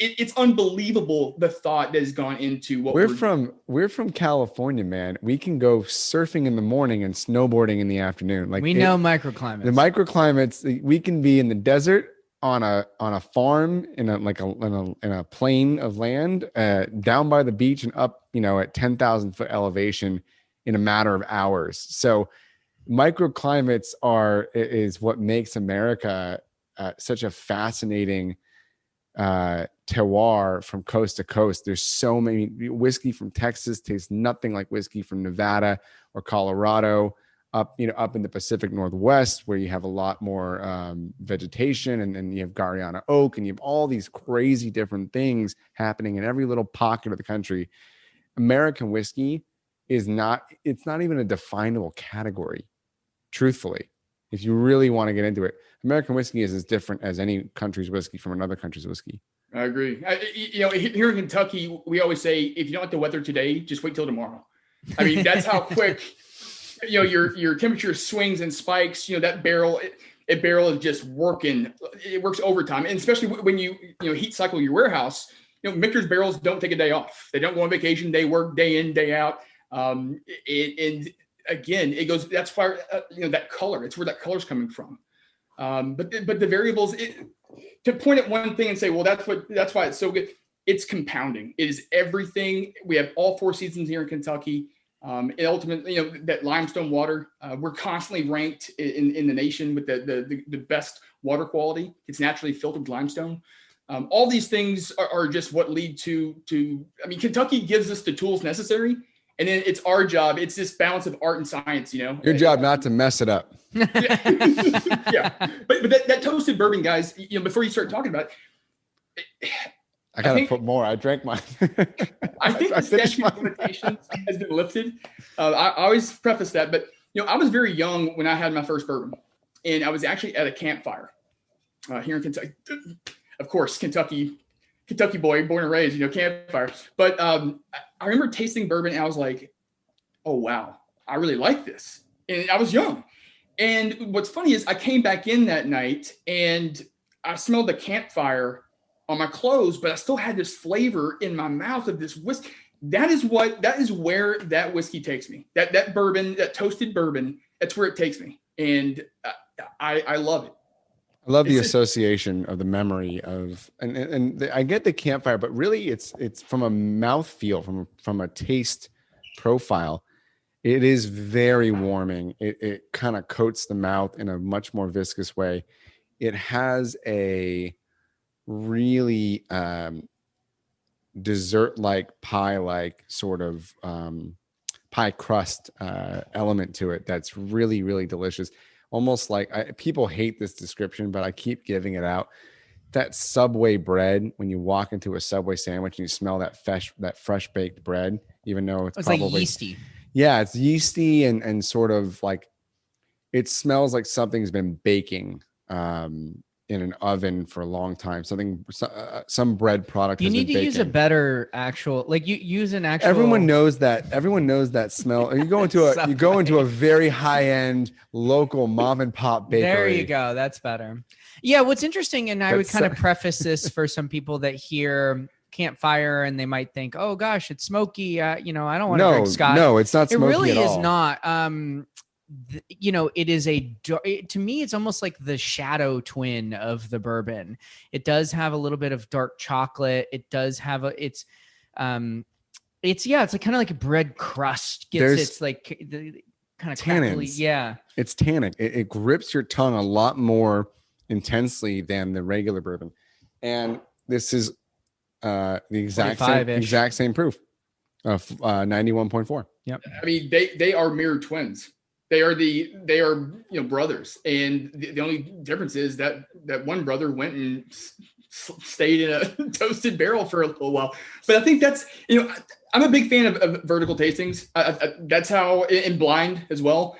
Speaker 3: it's unbelievable the thought that has gone into what
Speaker 2: we're from California, man. We can go surfing in the morning and snowboarding in the afternoon.
Speaker 1: We know microclimates.
Speaker 2: The microclimates, we can be in the desert on a farm in a plain of land, down by the beach and up, at 10,000 foot elevation in a matter of hours. So microclimates is what makes America such a fascinating terroir from coast to coast. There's so many. Whiskey from Texas tastes nothing like whiskey from Nevada or Colorado. Up in the Pacific Northwest, where you have a lot more vegetation, and then you have Gariana oak, and you have all these crazy different things happening in every little pocket of the country. American whiskey it's not even a definable category, truthfully. If you really want to get into it, American whiskey is as different as any country's whiskey from another country's whiskey.
Speaker 3: I agree. Here in Kentucky, we always say, if you don't like the weather today, just wait till tomorrow. I mean, that's how quick your temperature swings and spikes. That barrel is just working. It works overtime, and especially when you heat cycle your warehouse. Michter's barrels don't take a day off. They don't go on vacation. They work day in, day out. And again, it goes. That's why that color. It's where that color's coming from. But the variables. To point at one thing and say, well, that's why it's so good. It's compounding. It is everything. We have all 4 seasons here in Kentucky. And ultimately, that limestone water, we're constantly ranked in the nation with the best water quality. It's naturally filtered limestone. All these things are just what lead to. I mean, Kentucky gives us the tools necessary, and then it's our job. It's this balance of art and science.
Speaker 2: Your job not to mess it up.
Speaker 3: Yeah. But that toasted bourbon, guys. Before you start talking about it,
Speaker 2: I gotta put more. I drank mine.
Speaker 3: I think the statute of limitations has been lifted. I always preface that, but I was very young when I had my first bourbon, and I was actually at a campfire here in Kentucky. Of course, Kentucky boy, born and raised, campfire. But I remember tasting bourbon, and I was like, "Oh wow, I really like this." And I was young. And what's funny is I came back in that night, and I smelled the campfire on my clothes, but I still had this flavor in my mouth of this whiskey. That is where that whiskey takes me. That bourbon, that toasted bourbon, that's where it takes me. And I love it.
Speaker 2: I love the association of the memory of, and I get the campfire, but really it's from a mouthfeel, from a taste profile. It is very warming. It kind of coats the mouth in a much more viscous way. It has a really dessert-like, pie-like sort of pie crust element to it that's really, really delicious. Almost like people hate this description, but I keep giving it out. That Subway bread, when you walk into a Subway sandwich and you smell that fresh baked bread, even though it's probably
Speaker 1: like yeasty.
Speaker 2: Yeah, it's yeasty and sort of like it smells like something's been baking in an oven for a long time. Some bread product.
Speaker 1: You need to use a better actual, like you use an actual.
Speaker 2: Everyone knows that smell. You go into a very high end local mom and pop bakery.
Speaker 1: There you go. That's better. Yeah. What's interesting, and I would kind of preface this for some people that hear campfire and they might think, oh gosh, it's smoky. I don't want to drink scotch.
Speaker 2: No, it's not smoky.
Speaker 1: It really
Speaker 2: at
Speaker 1: is
Speaker 2: all.
Speaker 1: not. It is to me, it's almost like the shadow twin of the bourbon. It does have a little bit of dark chocolate. It does have it's like kind of like a bread crust. It's like the kind of crackly. Yeah.
Speaker 2: It's tannic. It grips your tongue a lot more intensely than the regular bourbon. And this is the exact same proof of 91.4. Yep.
Speaker 3: I mean, they are mirror twins. They are brothers, and the only difference is that one brother went and stayed in a toasted barrel for a little while. But I think that's I'm a big fan of vertical tastings. That's how in blind as well.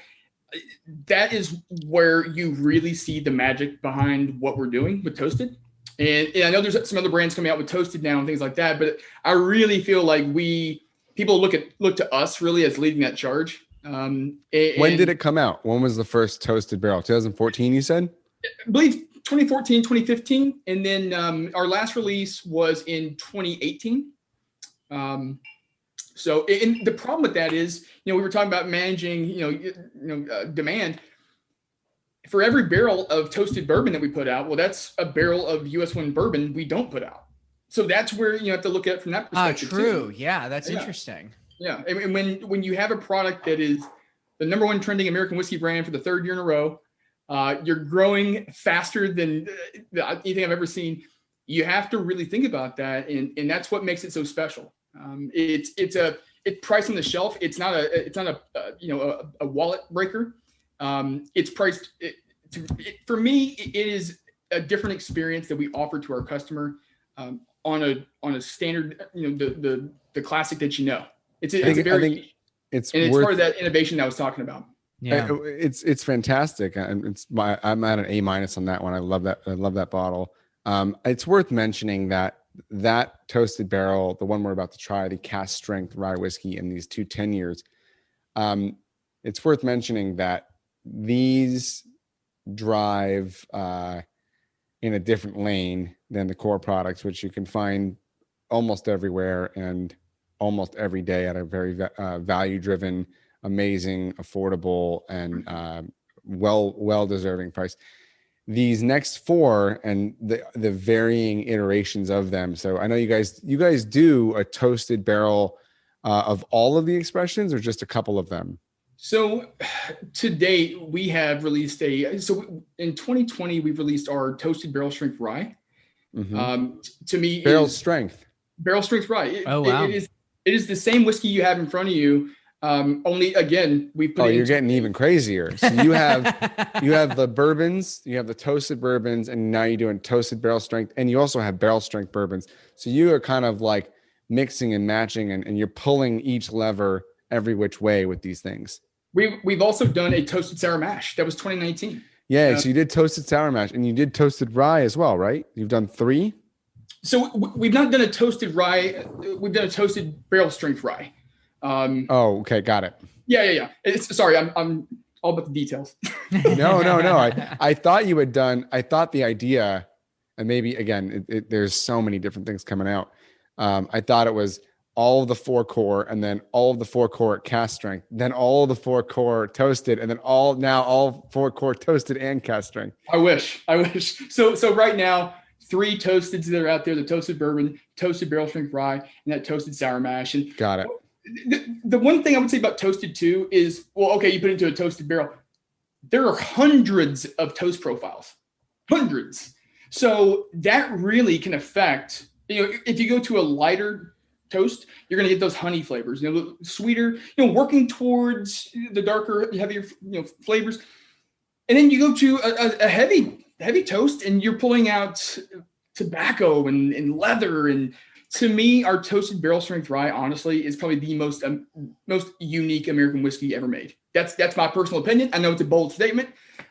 Speaker 3: That is where you really see the magic behind what we're doing with toasted. And I know there's some other brands coming out with toasted now and things like that, but I really feel like people look to us really as leading that charge.
Speaker 2: When did it come out? When was the first toasted barrel? 2014, you said?
Speaker 3: I believe 2014, 2015. And then our last release was in 2018. So and the problem with that is, we were talking about managing, demand. for every barrel of toasted bourbon that we put out, well, that's a barrel of US 1 bourbon we don't put out. So that's where you have to look at it from that perspective.
Speaker 1: True. Too. Yeah, that's interesting.
Speaker 3: Yeah, and when you have a product that is the number one trending American whiskey brand for the third year in a row, you're growing faster than anything I've ever seen. You have to really think about that, and that's what makes it so special. It's priced on the shelf. It's not a wallet breaker. It's priced for me. It is a different experience that we offer to our customer on a standard. The classic that It's part of that innovation I was talking about.
Speaker 2: Yeah, it's fantastic, and I'm at an A- on that one. I love that bottle. It's worth mentioning that toasted barrel, the one we're about to try, the cask strength rye whiskey in these 2 10 years. It's worth mentioning that these drive in a different lane than the core products, which you can find almost everywhere and almost every day at a very value-driven, amazing, affordable, and well-deserving price. These next 4 and the varying iterations of them. So I know you guys do a toasted barrel of all of the expressions, or just a couple of them?
Speaker 3: So to date, we have released in 2020, we've released our toasted barrel strength rye.
Speaker 2: Mm-hmm.
Speaker 3: To me,
Speaker 2: barrel strength
Speaker 3: rye.
Speaker 1: Wow.
Speaker 3: It is the same whiskey you have in front of you. Only again, we put.
Speaker 2: Oh, you're getting even crazier. So you have the bourbons, you have the toasted bourbons, and now you're doing toasted barrel strength, and you also have barrel strength bourbons. So you are kind of like mixing and matching, and you're pulling each lever every which way with these things.
Speaker 3: We've also done a toasted sour mash. That was 2019.
Speaker 2: Yeah, so you did toasted sour mash, and you did toasted rye as well, right? You've done 3.
Speaker 3: So we've not done a toasted rye. We've done a toasted barrel strength rye.
Speaker 2: Okay, got it.
Speaker 3: Yeah. Sorry, I'm all about the details.
Speaker 2: No. I thought you had done. I thought the idea, and maybe again, there's so many different things coming out. I thought it was all of the 4 core, and then all of the 4 core at cask strength, then all of the 4 core toasted, and then all 4 core toasted and cask strength.
Speaker 3: I wish. So right now, 3 toasteds that are out there: the toasted bourbon, toasted barrel strength rye, and that toasted sour mash. And
Speaker 2: got it.
Speaker 3: The one thing I would say about toasted too is, well, okay, you put it into a toasted barrel. There are hundreds of toast profiles, hundreds. So that really can affect, if you go to a lighter toast, you're going to get those honey flavors, sweeter, working towards the darker, heavier, flavors. And then you go to a heavy toast, and you're pulling out tobacco and leather. And to me, our toasted barrel strength rye, honestly, is probably the most unique American whiskey ever made. That's my personal opinion. I know it's a bold statement.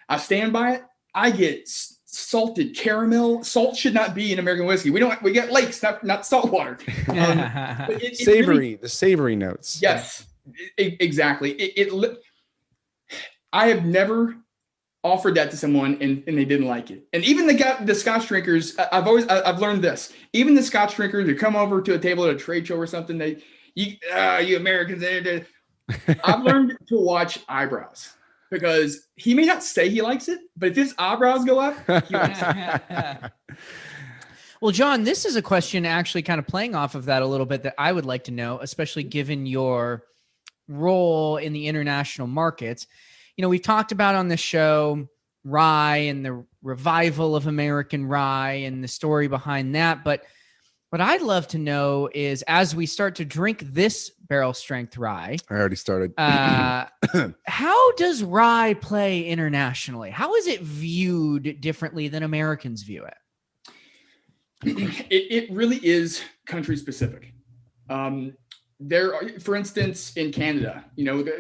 Speaker 3: I stand by it. I get salted caramel. Salt should not be in American whiskey. We get lakes, not salt water.
Speaker 2: Savory, the savory notes.
Speaker 3: Yes, exactly. I have never offered that to someone and they didn't like it. And even the Scotch drinkers, I've learned this. Even the Scotch drinkers who come over to a table at a trade show or something, you Americans, I've learned to watch eyebrows, because he may not say he likes it, but if his eyebrows go up, he likes it.
Speaker 1: Well, John, this is a question actually kind of playing off of that a little bit that I would like to know, especially given your role in the international markets. We've talked about on the show rye and the revival of American rye and the story behind that. But what I'd love to know is, as we start to drink this barrel strength rye,
Speaker 2: I already started.
Speaker 1: How does rye play internationally? How is it viewed differently than Americans view it?
Speaker 3: It really is country specific. For instance, in Canada,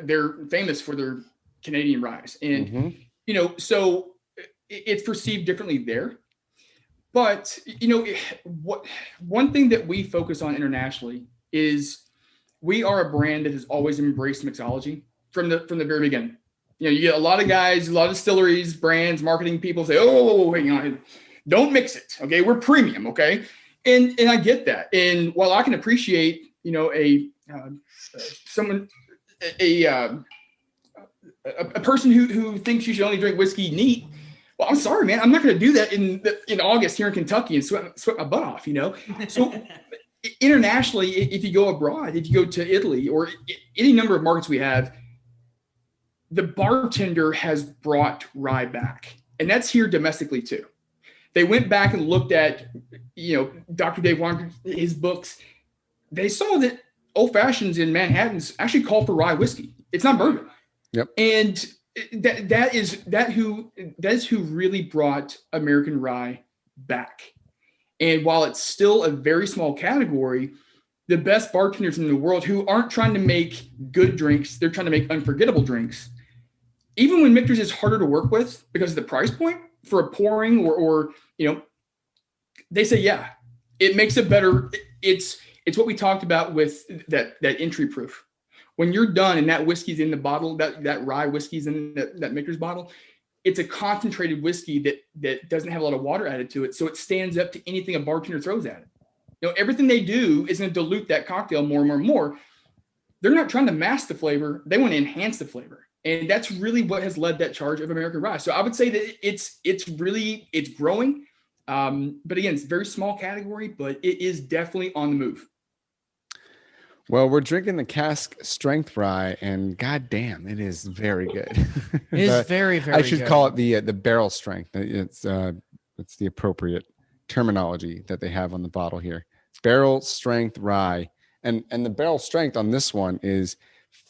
Speaker 3: they're famous for their Canadian ryes, and so it's perceived differently there. But one thing that we focus on internationally is we are a brand that has always embraced mixology from the very beginning. You get a lot of guys, a lot of distilleries, brands, marketing people say, "Oh, hang on, don't mix it. Okay, we're premium. Okay," and I get that. And while I can appreciate, a person who thinks you should only drink whiskey neat. Well, I'm sorry, man. I'm not going to do that in August here in Kentucky and sweat my butt off, So internationally, if you go abroad, if you go to Italy or any number of markets we have, the bartender has brought rye back, and that's here domestically too. They went back and looked at, Dr. Dave Weinberg, his books. They saw that old fashions in Manhattan's actually call for rye whiskey. It's not bourbon.
Speaker 2: Yep.
Speaker 3: And that is who really brought American rye back. And while it's still a very small category, the best bartenders in the world who aren't trying to make good drinks, they're trying to make unforgettable drinks. Even when Michter's is harder to work with because of the price point for a pouring or they say, yeah, it makes it better. It's what we talked about with that entry proof. When you're done and that whiskey's in the bottle, that rye whiskey's in that Michter's bottle, it's a concentrated whiskey that doesn't have a lot of water added to it. So it stands up to anything a bartender throws at it. Everything they do is going to dilute that cocktail more and more and more. They're not trying to mask the flavor. They want to enhance the flavor. And that's really what has led that charge of American rye. So I would say that it's growing. But again, it's a very small category, but it is definitely on the move.
Speaker 2: Well, we're drinking the Cask Strength Rye, and goddamn, it is very good.
Speaker 1: It is very, very
Speaker 2: I should
Speaker 1: good.
Speaker 2: call it the barrel strength. It's the appropriate terminology that they have on the bottle here. Barrel strength rye. And the barrel strength on this one is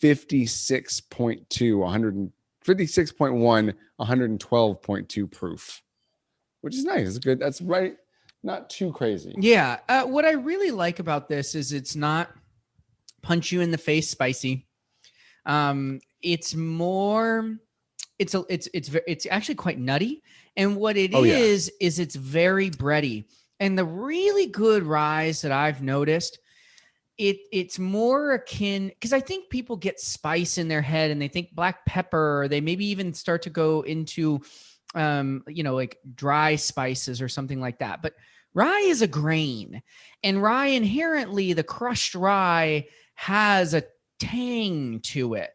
Speaker 2: 56.1, 112.2 proof, which is nice. It's good. That's right. Not too crazy.
Speaker 1: Yeah. What I really like about this is it's not punch you in the face spicy. It's more, it's actually quite nutty. And what it is it's very bready. And the really good ryes that I've noticed, it's more akin, because I think people get spice in their head and they think black pepper, or they maybe even start to go into, like dry spices or something like that. But rye is a grain, and rye inherently, the crushed rye has a tang to it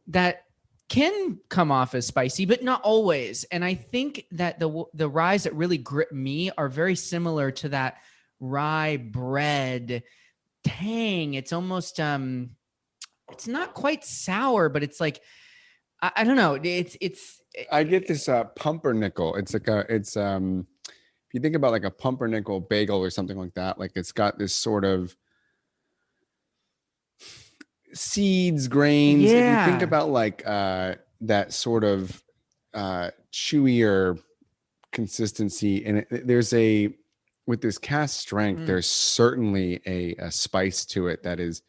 Speaker 1: that can come off as spicy, but not always. And I think that the ryes that really grip me are very similar to that rye bread tang. It's almost it's not quite sour, but it's like I don't know.
Speaker 2: I get this pumpernickel. It's like if you think about like a pumpernickel bagel or something like that, like it's got this sort of seeds, grains.
Speaker 1: Yeah.
Speaker 2: If you think about like that sort of chewier consistency, and there's with this Cask Strength, there's certainly a spice to it that is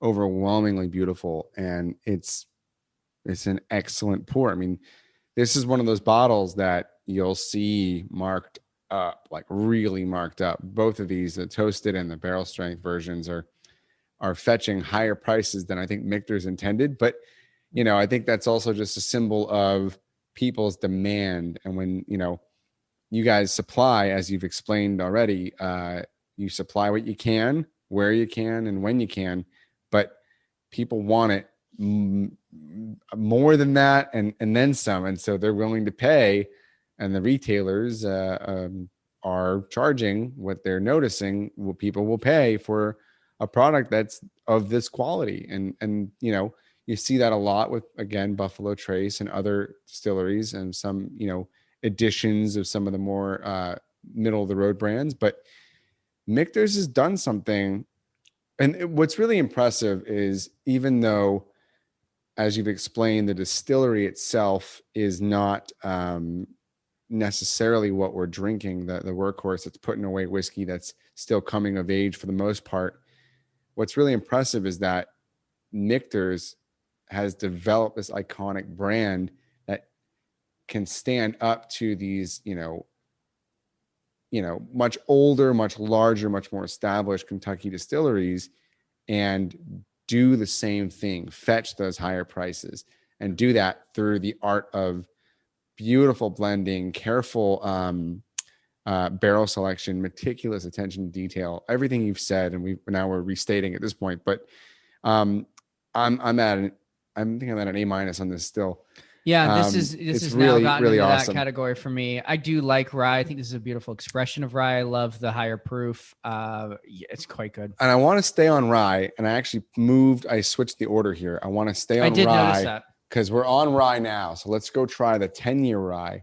Speaker 2: overwhelmingly beautiful, and it's an excellent pour. I mean, this is one of those bottles that you'll see marked up, like really marked up. Both of these, the toasted and the barrel strength versions, are fetching higher prices than I think Michter's intended. But, I think that's also just a symbol of people's demand. And when, you guys supply, as you've explained already, you supply what you can, where you can, and when you can, but people want it more than that and then some. And so they're willing to pay, and the retailers are charging what they're noticing what people will pay for a product that's of this quality. And you see that a lot with, again, Buffalo Trace and other distilleries, and some editions of some of the more middle of the road brands. But Michter's has done something, and what's really impressive is, even though, as you've explained, the distillery itself is not necessarily what we're drinking, the workhorse that's putting away whiskey that's still coming of age for the most part. What's really impressive is that Michter's has developed this iconic brand that can stand up to these, much older, much larger, much more established Kentucky distilleries, and do the same thing, fetch those higher prices, and do that through the art of beautiful blending, careful barrel selection, meticulous attention to detail, everything you've said. And we're restating at this point, but I'm at I'm thinking I'm at an A- on this still.
Speaker 1: Yeah, this
Speaker 2: It's
Speaker 1: is
Speaker 2: really,
Speaker 1: now gotten
Speaker 2: really
Speaker 1: into
Speaker 2: awesome.
Speaker 1: that category for me. I do like rye. I think this is a beautiful expression of rye. I love the higher proof. Yeah, it's quite good.
Speaker 2: And I want to stay on rye. And I switched the order here. I want to stay on
Speaker 1: I did notice
Speaker 2: rye
Speaker 1: that.
Speaker 2: because we're on rye now. So let's go try the 10-year rye.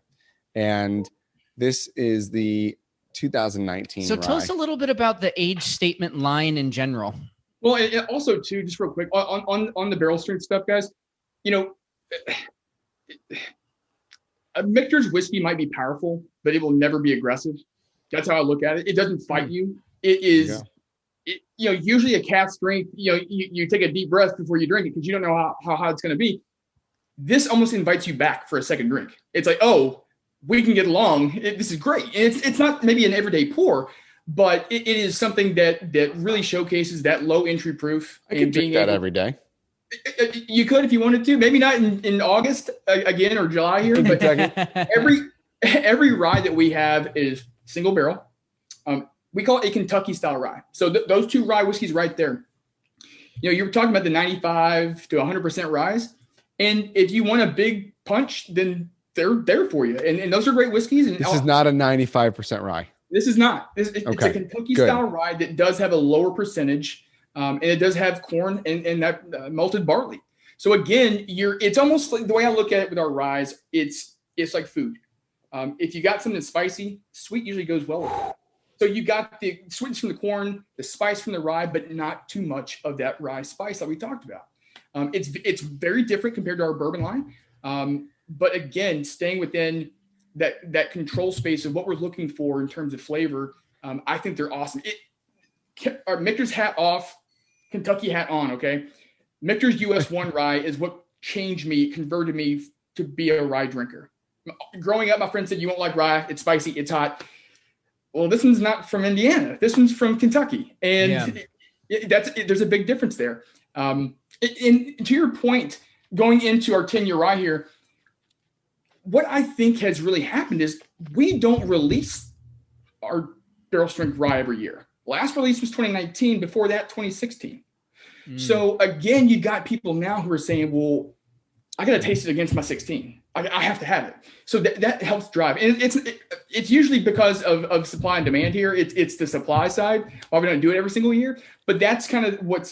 Speaker 2: And this is the 2019
Speaker 1: So
Speaker 2: rye.
Speaker 1: tell us a little bit about the age statement line in general.
Speaker 3: Well, and also too, just real quick on the barrel strength stuff, guys, a Michter's whiskey might be powerful, but it will never be aggressive. That's how I look at it. It doesn't fight you. It is, usually a cask strength, you take a deep breath before you drink it because you don't know how hot it's going to be. This almost invites you back for a second drink. It's like, oh, we can get along. This is great. And it's not maybe an everyday pour, but it is something that really showcases that low entry proof.
Speaker 2: I can drink that every day.
Speaker 3: You could if you wanted to. Maybe not in August again or July here, but every rye that we have is single barrel. We call it a Kentucky style rye. So those two rye whiskeys right there. You were talking about the 95 to 100% ryes, and if you want a big punch, then they're there for you. And those are great whiskeys. And
Speaker 2: this is not a 95% rye.
Speaker 3: This is not. It's a Kentucky style rye that does have a lower percentage. And it does have corn and that malted barley. So again, it's almost like the way I look at it with our ryes, it's like food. If you got something spicy, sweet usually goes well with it. So you got the sweetness from the corn, the spice from the rye, but not too much of that rye spice that we talked about. It's very different compared to our bourbon line. But again, staying within that control space of what we're looking for in terms of flavor, I think they're awesome. Our Michter's hat off, Kentucky hat on, okay? Michter's US1 rye is what converted me to be a rye drinker. Growing up, my friend said, you won't like rye. It's spicy. It's hot. Well, this one's not from Indiana. This one's from Kentucky. And there's a big difference there. And to your point, going into our 10-year rye here, what I think has really happened is we don't release our barrel strength rye every year. Last release was 2019. Before that, 2016. So again, you got people now who are saying, well, I got to taste it against my 16. I have to have it. So that helps drive. And it's usually because of supply and demand here. It's the supply side why we don't do it every single year. But that's kind of what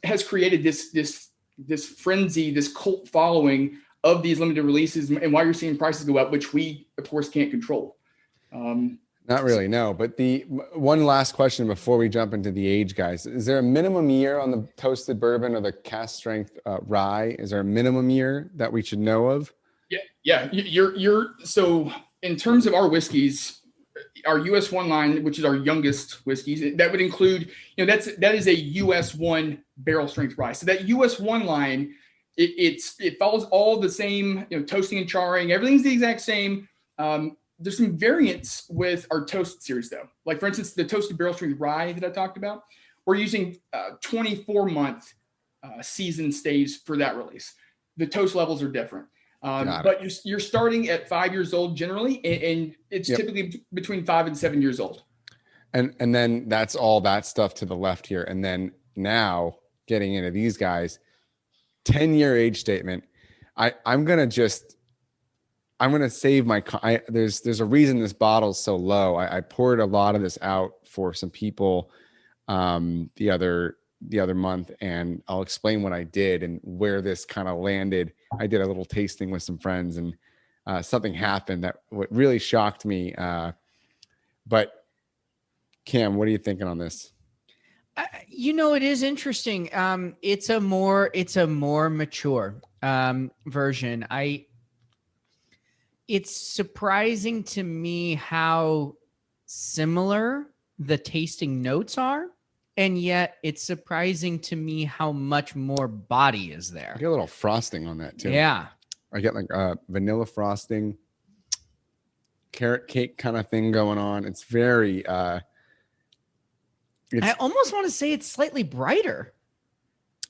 Speaker 3: has created this frenzy, this cult following of these limited releases, and why you're seeing prices go up, which we of course can't control.
Speaker 2: Not really, no. But the one last question before we jump into the age, guys. Is there a minimum year on the toasted bourbon or the cask strength rye? Is there a minimum year that we should know of?
Speaker 3: Yeah. You're so in terms of our whiskeys, our US1 line, which is our youngest whiskeys, that would include, that is a US1 barrel strength rye. So that US1 line, it follows all the same, toasting and charring. Everything's the exact same. There's some variants with our toast series though. Like for instance, the toasted barrel strength rye that I talked about, we're using 24-month season stays for that release. The toast levels are different. But you're starting at 5 years old generally, and it's typically between 5 and 7 years old.
Speaker 2: And then that's all that stuff to the left here. And then now getting into these guys, 10-year age statement. I'm going to save my, there's a reason this bottle's so low. I poured a lot of this out for some people the other month, and I'll explain what I did and where this kind of landed. I did a little tasting with some friends, and something happened that really shocked me. But Cam, what are you thinking on this?
Speaker 1: It is interesting. It's a more mature version. It's surprising to me how similar the tasting notes are, and yet it's surprising to me how much more body is there.
Speaker 2: I get a little frosting on that too.
Speaker 1: Yeah.
Speaker 2: I get like vanilla frosting, carrot cake kind of thing going on. It's very I
Speaker 1: almost want to say it's slightly brighter.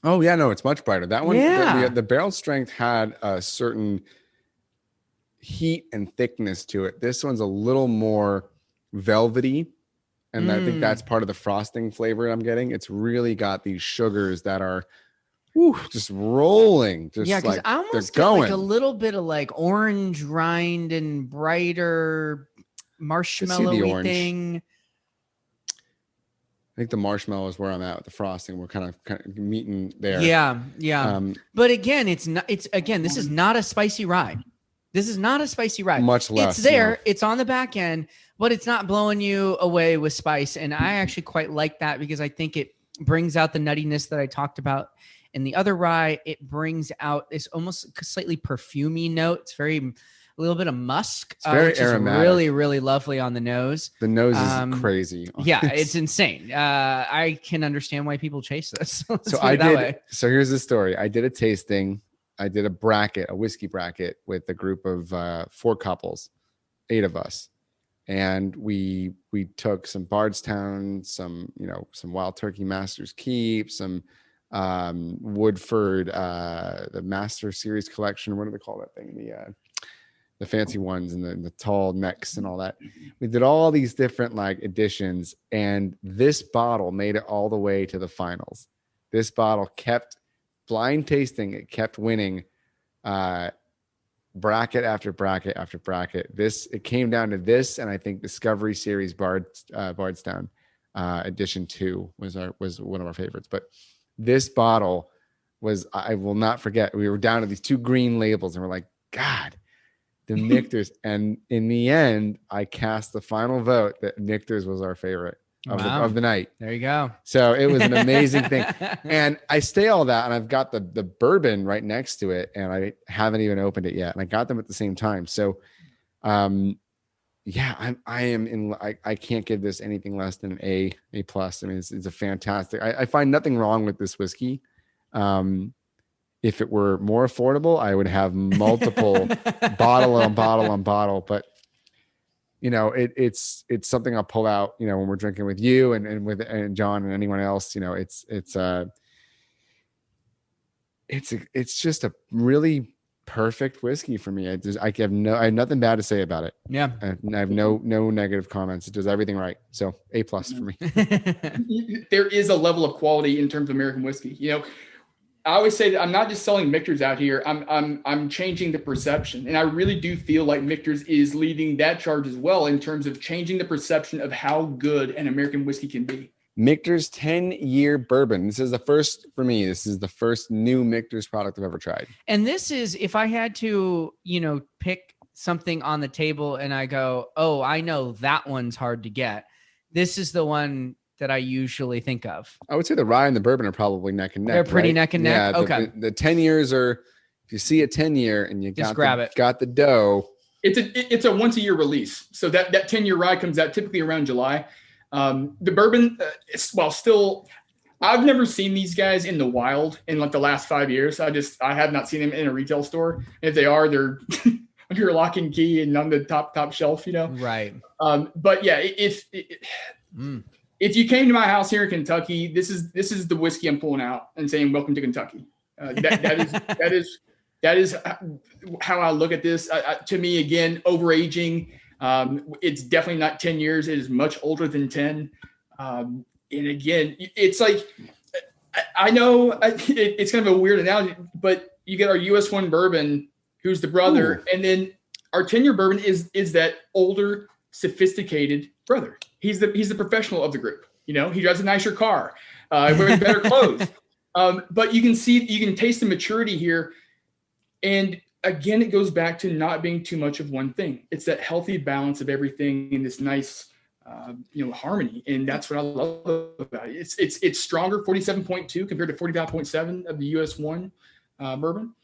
Speaker 2: Oh yeah, no, it's much brighter. That one,
Speaker 1: yeah.
Speaker 2: the barrel strength had a certain heat and thickness to it. This one's a little more velvety, and I think that's part of the frosting flavor I'm getting. It's really got these sugars that are just rolling. Just
Speaker 1: Yeah, because
Speaker 2: like
Speaker 1: I
Speaker 2: they're
Speaker 1: almost get
Speaker 2: going.
Speaker 1: like a little bit of like orange rind and brighter marshmallowy
Speaker 2: orange.
Speaker 1: thing.
Speaker 2: I think the marshmallow is where I'm at with the frosting. We're kind of meeting there.
Speaker 1: Yeah. But again, it's not. It's again. This is not a spicy rye. This is not a spicy rye.
Speaker 2: Much less.
Speaker 1: It's there.
Speaker 2: No.
Speaker 1: It's on the back end, but it's not blowing you away with spice. And I actually quite like that because I think it brings out the nuttiness that I talked about in the other rye. It brings out this almost slightly perfumey note. It's a little bit of musk,
Speaker 2: It's very
Speaker 1: which
Speaker 2: aromatic.
Speaker 1: is really, really lovely on the nose.
Speaker 2: The nose is crazy.
Speaker 1: Yeah, it's insane. I can understand why people chase this.
Speaker 2: So here's the story. I did a tasting. I did a whiskey bracket with a group of 4 couples, 8 of us. And we took some Bardstown, some Wild Turkey Master's Keep, some Woodford, the Master Series collection. What do they call that thing? The fancy ones and the tall necks and all that. We did all these different like editions, and this bottle made it all the way to the finals. This bottle kept blind tasting. It kept winning bracket after bracket after bracket. It came down to this, and I think Discovery Series Bardstown edition 2 was one of our favorites. But this bottle I will not forget. We were down to these 2 green labels, and we're like, God, the Michters. And in the end, I cast the final vote that Michters was our favorite of the night.
Speaker 1: There you go.
Speaker 2: So it was an amazing thing. And I say all that, and I've got the bourbon right next to it, and I haven't even opened it yet. And I got them at the same time. So yeah, I can't give this anything less than an A plus. I mean, it's a fantastic. I find nothing wrong with this whiskey. If it were more affordable, I would have multiple bottle on bottle on bottle. But it's something I'll pull out, when we're drinking with you and John and anyone else. It's just a really perfect whiskey for me. I have nothing bad to say about it.
Speaker 1: Yeah,
Speaker 2: I have no negative comments. It does everything right. So A plus for me.
Speaker 3: There is a level of quality in terms of American whiskey. I always say that I'm not just selling Michters out here. I'm changing the perception, and I really do feel like Michters is leading that charge as well in terms of changing the perception of how good an American whiskey can be.
Speaker 2: Michter's 10-year bourbon. This is the first for me. This is the first new Michter's product I've ever tried.
Speaker 1: And this is, if I had to, pick something on the table and I go, oh, I know that one's hard to get. This is the one that I usually think of.
Speaker 2: I would say the rye and the bourbon are probably neck and neck.
Speaker 1: They're pretty
Speaker 2: right?
Speaker 1: neck and neck.
Speaker 2: Yeah,
Speaker 1: okay.
Speaker 2: The 10 years are, if you see a 10-year and you
Speaker 1: just grab it.
Speaker 2: Got the dough.
Speaker 3: It's a once a year release. So that 10-year rye comes out typically around July. The bourbon, I've never seen these guys in the wild in like the last 5 years. I have not seen them in a retail store. If they are, they're under lock and key and on the top shelf,
Speaker 1: Right.
Speaker 3: But yeah, if you came to my house here in Kentucky, this is the whiskey I'm pulling out and saying, welcome to Kentucky. That is how I look at this. To me, again, overaging. It's definitely not 10 years. It is much older than 10. And again, it's like, I know it's kind of a weird analogy, but you get our US 1 bourbon, who's the brother. Ooh. And then our 10-year bourbon is that older, sophisticated brother. He's the professional of the group. He drives a nicer car, wears better clothes. But you can taste the maturity here. And again, it goes back to not being too much of one thing. It's that healthy balance of everything in this nice, harmony. And that's what I love about it. It's stronger, 47.2 compared to 45.7 of the US 1 bourbon.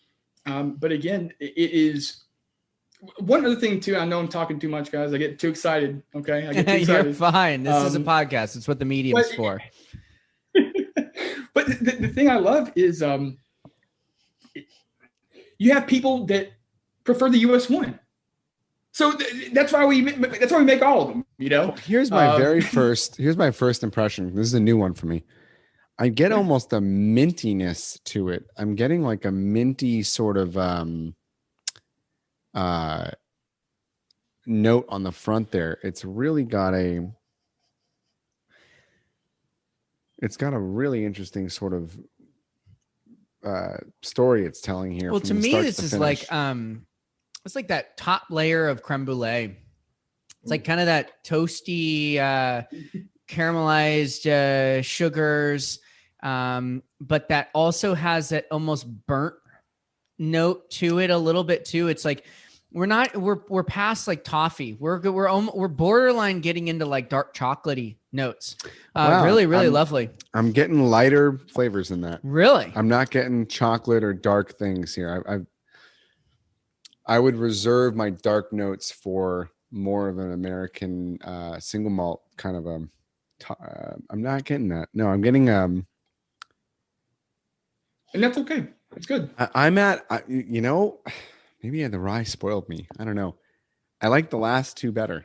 Speaker 3: But again, it is. One other thing too, I know I'm talking too much, guys. I get too excited. Okay, I get too excited.
Speaker 1: You're fine. This is a podcast. It's what the medium is for.
Speaker 3: But the thing I love is you have people that prefer the US 1. So that's why we make all of them.
Speaker 2: Here's my here's my first impression. This is a new one for me. I get almost a mintiness to it. I'm getting like a minty sort of note on the front there. It's got a really interesting sort of story it's telling here.
Speaker 1: Well,
Speaker 2: from
Speaker 1: to
Speaker 2: the
Speaker 1: me,
Speaker 2: start
Speaker 1: this
Speaker 2: to
Speaker 1: is
Speaker 2: finish.
Speaker 1: it's like that top layer of creme brulee. It's like kind of that toasty, caramelized sugars, but that also has that almost burnt note to it a little bit too. It's like we're past like toffee. We're borderline getting into like dark chocolatey notes.
Speaker 2: Wow,
Speaker 1: Really lovely.
Speaker 2: I'm getting lighter flavors than that.
Speaker 1: Really,
Speaker 2: I'm not getting chocolate or dark things here. I would reserve my dark notes for more of an American single malt kind of I'm not getting that. No, I'm getting
Speaker 3: and that's okay. It's good.
Speaker 2: Maybe the rye spoiled me. I don't know. I like the last two better.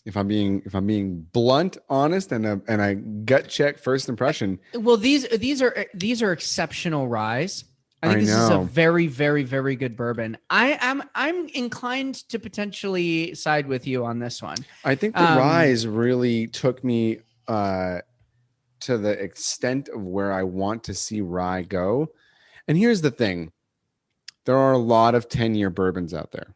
Speaker 2: If I'm being blunt, honest, and a gut check first impression.
Speaker 1: well these are exceptional ryes. I think this is a
Speaker 2: know.
Speaker 1: very, very, very good bourbon. I'm inclined to potentially side with you on this one.
Speaker 2: I think the ryes really took me to the extent of where I want to see rye go. And here's the thing. There are a lot of 10-year bourbons out there.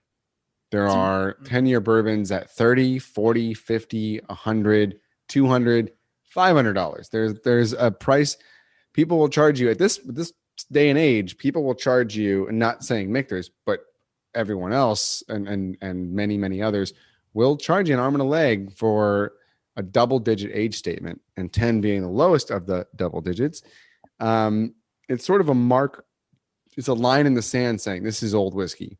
Speaker 2: There are 10-year bourbons at 30, 40, 50, 100, 200, $500. There's a price people will charge you at this day and age. People will charge you, and not saying Michters, but everyone else and many others will charge you an arm and a leg for a double-digit age statement, and 10 being the lowest of the double digits. It's sort of a mark. It's a line in the sand saying this is old whiskey.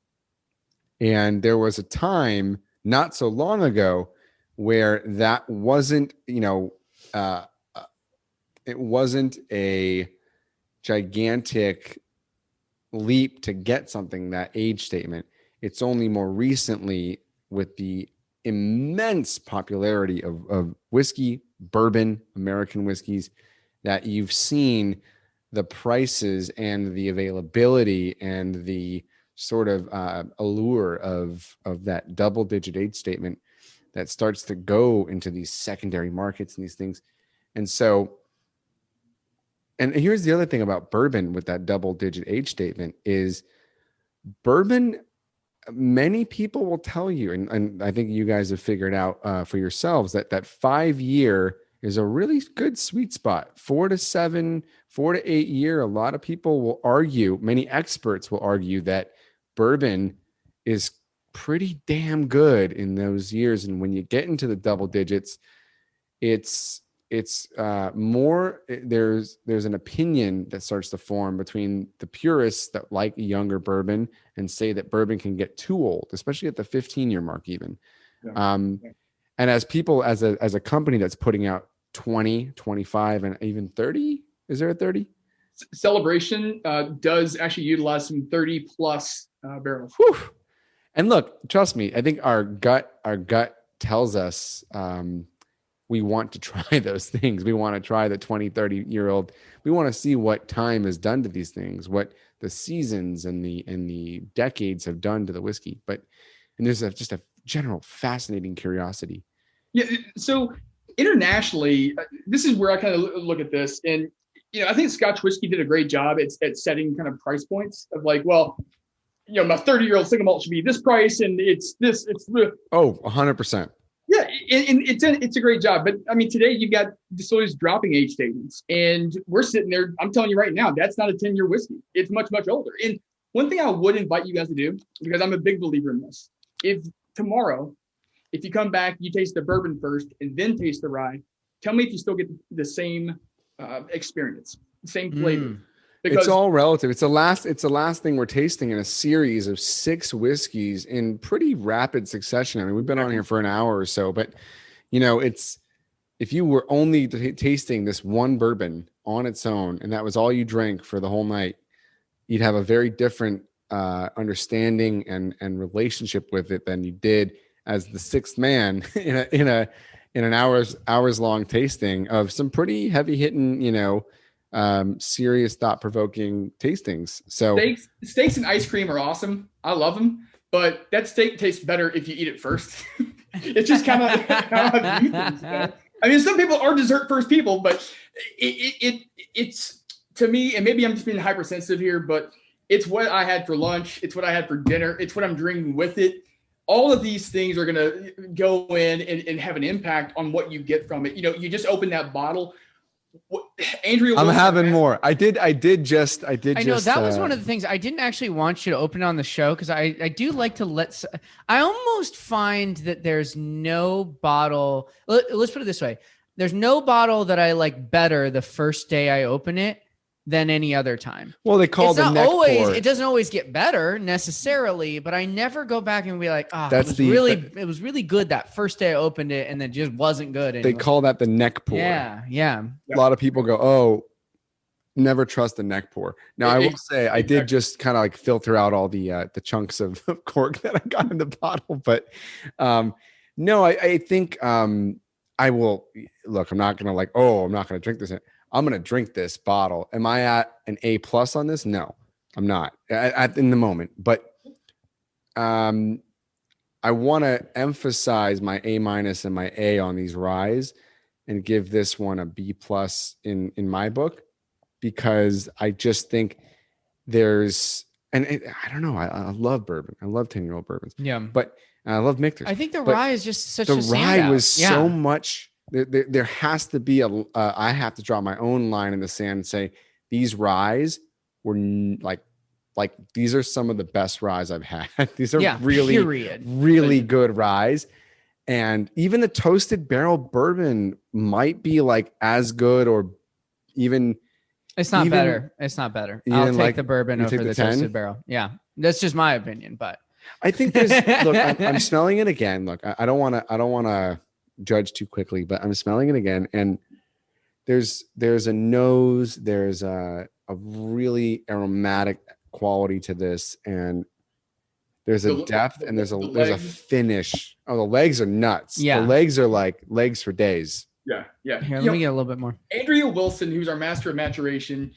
Speaker 2: And there was a time not so long ago where that wasn't, it wasn't a gigantic leap to get something that age statement. It's only more recently, with the immense popularity of whiskey, bourbon, American whiskeys, that you've seen the prices and the availability and the sort of allure of that double-digit age statement that starts to go into these secondary markets and these things. And so, and here's the other thing about bourbon with that double-digit age statement is bourbon, many people will tell you, and I think you guys have figured out for yourselves that 5-year is a really good sweet spot. 4 to 7, 4 to 8 year. A lot of people will argue, many experts will argue that bourbon is pretty damn good in those years. And when you get into the double digits, it's more, there's an opinion that starts to form between the purists that like younger bourbon and say that bourbon can get too old, especially at the 15-year mark even. Yeah. And as people, as a company that's putting out 20, 25, and even 30, is there a 30?
Speaker 3: Celebration does actually utilize some 30 plus barrels.
Speaker 2: Whew. And look, trust me, I think our gut tells us we want to try those things. We want to try the 20, 30-year-old. We want to see what time has done to these things, what the seasons and the decades have done to the whiskey. And there's just a general fascinating curiosity.
Speaker 3: Yeah. So internationally, this is where I kind of look at this. And, I think Scotch whiskey did a great job at setting kind of price points of like, well, my 30-year-old single malt should be this price. And it's
Speaker 2: 100%.
Speaker 3: Yeah. And it's a great job. But I mean, today you've got distilleries dropping age statements, and we're sitting there. I'm telling you right now, that's not a 10-year whiskey. It's much, much older. And one thing I would invite you guys to do, because I'm a big believer in this, if tomorrow, if you come back, you taste the bourbon first and then taste the rye, tell me if you still get the same experience, the same flavor. Because
Speaker 2: it's all relative. It's the last thing we're tasting in a series of 6 whiskeys in pretty rapid succession. I mean, we've been on here for an hour or so, but it's, if you were only tasting this one bourbon on its own and that was all you drank for the whole night, you'd have a very different understanding and relationship with it than you did as the sixth man in an hours long tasting of some pretty heavy hitting, serious thought provoking tastings. So
Speaker 3: steaks and ice cream are awesome. I love them, but that steak tastes better if you eat it first. It's just kind of how I view things. I mean, some people are dessert first people, but it's to me, and maybe I'm just being hypersensitive here, but it's what I had for lunch. It's what I had for dinner. It's what I'm drinking with it. All of these things are going to go in and have an impact on what you get from it. You just open that bottle. Andrea,
Speaker 2: I'm having more. I did just.
Speaker 1: I know that was one of the things I didn't actually want you to open on the show, because I do like to I almost find that there's no bottle. Let's put it this way. There's no bottle that I like better the first day I open it than any other time.
Speaker 2: Well, they call the neck pour.
Speaker 1: It doesn't always get better necessarily, but I never go back and be like, it was really good that first day I opened it, and then just wasn't good anymore.
Speaker 2: They call that the neck pour.
Speaker 1: Yeah.
Speaker 2: A lot of people go, oh, never trust the neck pour. Now, I will say I did just kind of like filter out all the chunks of cork that I got in the bottle, but no, I think I will look. I'm not gonna I'm not gonna drink this. I'm going to drink this bottle. Am I at an A+ on this? No, I'm not in the moment, but I want to emphasize my A- and my A on these ryes and give this one a B+ in my book, because I just think there's, I don't know. I love bourbon. I love 10-year-old bourbons.
Speaker 1: Yeah.
Speaker 2: But I love Michters.
Speaker 1: I think the rye is just such a standout.
Speaker 2: The rye was so much. There has to be I have to draw my own line in the sand and say these ryes were like these are some of the best ryes I've had. These are really good ryes. And even the toasted barrel bourbon might be like as good, or even
Speaker 1: it's not better. It's not better. I'll take the bourbon over the toasted barrel. Yeah. That's just my opinion, but
Speaker 2: I think there's look, I'm smelling it again. Look, I don't want to judge too quickly, but I'm smelling it again, and there's a nose, there's a really aromatic quality to this, and there's a depth, and there's a finish. Oh, the legs are nuts.
Speaker 1: Yeah,
Speaker 2: the legs are like legs for days.
Speaker 3: Yeah.
Speaker 1: Here, let me get a little bit more.
Speaker 3: Andrea Wilson, who's our master of maturation,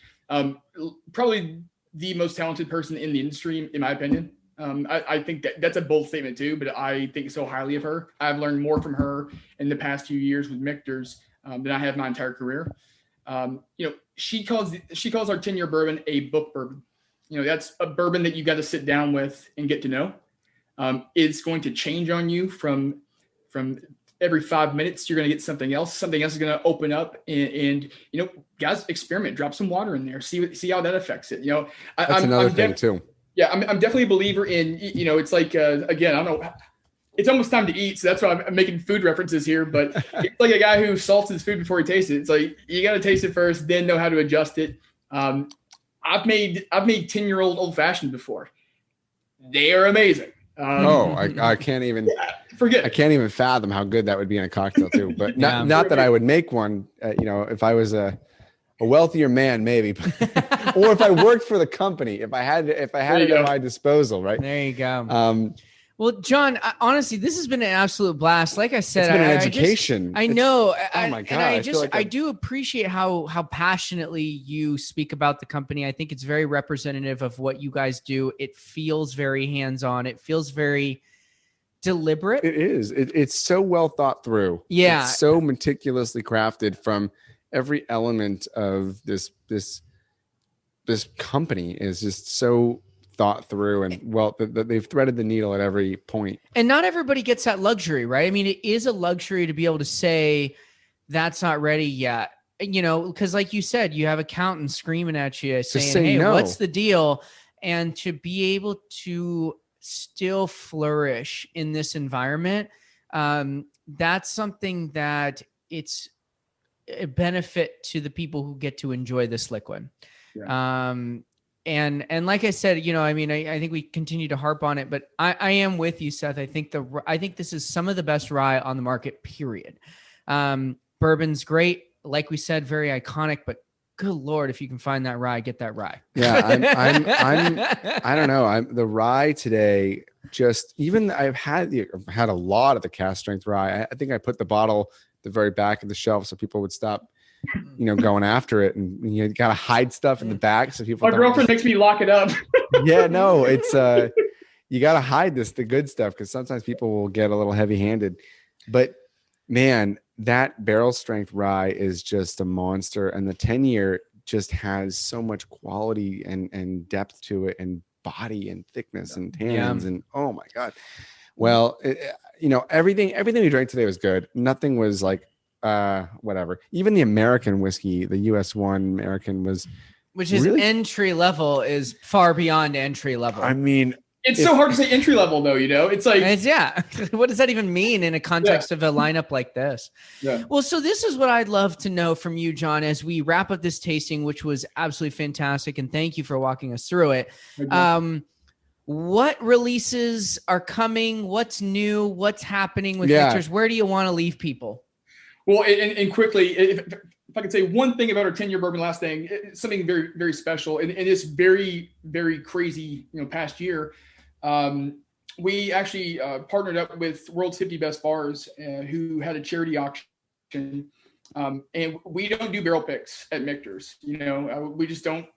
Speaker 3: probably the most talented person in the industry, in my opinion. I think that's a bold statement too, but I think so highly of her. I've learned more from her in the past few years with Michters than I have my entire career. She calls our 10-year bourbon a book bourbon. That's a bourbon that you got to sit down with and get to know. It's going to change on you from every 5 minutes. You're going to get something else. Something else is going to open up, and guys, experiment. Drop some water in there. See how that affects it.
Speaker 2: That's another thing too.
Speaker 3: Yeah, I'm definitely a believer in, it's like, again, I don't know, it's almost time to eat, so that's why I'm making food references here, but it's like a guy who salts his food before he tastes it. It's like, you got to taste it first, then know how to adjust it. I've made 10-year-old old fashioned before. They are amazing.
Speaker 2: I can't even I can't even fathom how good that would be in a cocktail too, but not that I would make one, if I was a wealthier man, maybe, or if I worked for the company, if I had it at my disposal, right?
Speaker 1: There you go. Well, John, honestly, this has been an absolute blast. Like I said,
Speaker 2: it's been an education.
Speaker 1: I know.
Speaker 2: Oh my God!
Speaker 1: I do appreciate how passionately you speak about the company. I think it's very representative of what you guys do. It feels very hands-on. It feels very deliberate.
Speaker 2: It is. It's so well thought through.
Speaker 1: Yeah.
Speaker 2: It's so meticulously crafted from every element of this company is just so thought through, and they've threaded the needle at every point.
Speaker 1: And not everybody gets that luxury, right? I mean, it is a luxury to be able to say that's not ready yet, because like you said, you have accountants screaming at you saying, hey, no. What's the deal? And to be able to still flourish in this environment, that's something that it's a benefit to the people who get to enjoy this liquid. Yeah. And like I said, I think we continue to harp on it, but I am with you, Seth. I think this is some of the best rye on the market, period. Bourbon's great. Like we said, very iconic, but good Lord, if you can find that rye, get that rye.
Speaker 2: Yeah. I don't know. The rye today, I've had a lot of the cask strength rye. I think I put the bottle at the very back of the shelf so people would stop going after it, and you got to hide stuff in the back so people.
Speaker 3: My girlfriend makes me lock it up.
Speaker 2: Yeah, no, it's you got to hide the good stuff, because sometimes people will get a little heavy-handed. But man, that barrel strength rye is just a monster, and the 10-year just has so much quality and depth to it, and body and thickness and tannins, and oh my God. Well, everything we drank today was good. Nothing was like whatever. Even the American whiskey, the US one American, was,
Speaker 1: which is
Speaker 2: really
Speaker 1: entry level, is far beyond entry level.
Speaker 2: I mean,
Speaker 3: it's so hard to say entry level though, it's like,
Speaker 1: what does that even mean in a context of a lineup like this?
Speaker 3: Yeah.
Speaker 1: Well, so this is what I'd love to know from you, John, as we wrap up this tasting, which was absolutely fantastic. And thank you for walking us through it. What releases are coming? What's new? What's happening with Michters? Where do you want to leave people?
Speaker 3: Well, and quickly, if I could say one thing about our 10-year bourbon, last thing, something very, very special in this very, very crazy, past year, we actually partnered up with World's 50 Best Bars, who had a charity auction, and we don't do barrel picks at Michters. We just don't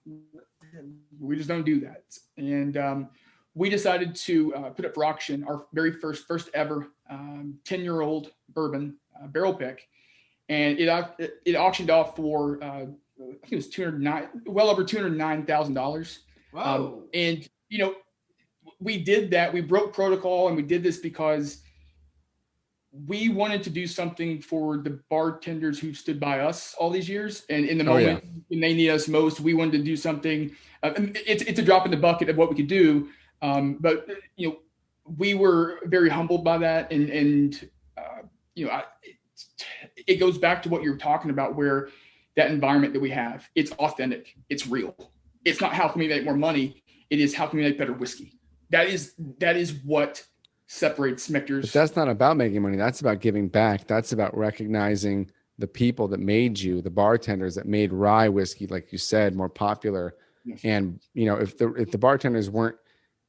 Speaker 3: do that, and we decided to put up for auction our very first ever 10-year-old bourbon barrel pick. And it auctioned off for I think it was well over $209,000.
Speaker 1: Wow!
Speaker 3: And we did that. We broke protocol, and we did this because we wanted to do something for the bartenders who stood by us all these years. And in the moment when they need us most, we wanted to do something. It's a drop in the bucket of what we could do, but we were very humbled by that, and it goes back to what you're talking about, where that environment that we have, it's authentic, it's real. It's not how can we make more money. It is how can we make better whiskey. That is what separates Michters.
Speaker 2: But that's not about making money. That's about giving back. That's about recognizing the people that made you, the bartenders that made rye whiskey, like you said, more popular.
Speaker 3: Yes.
Speaker 2: And if the bartenders weren't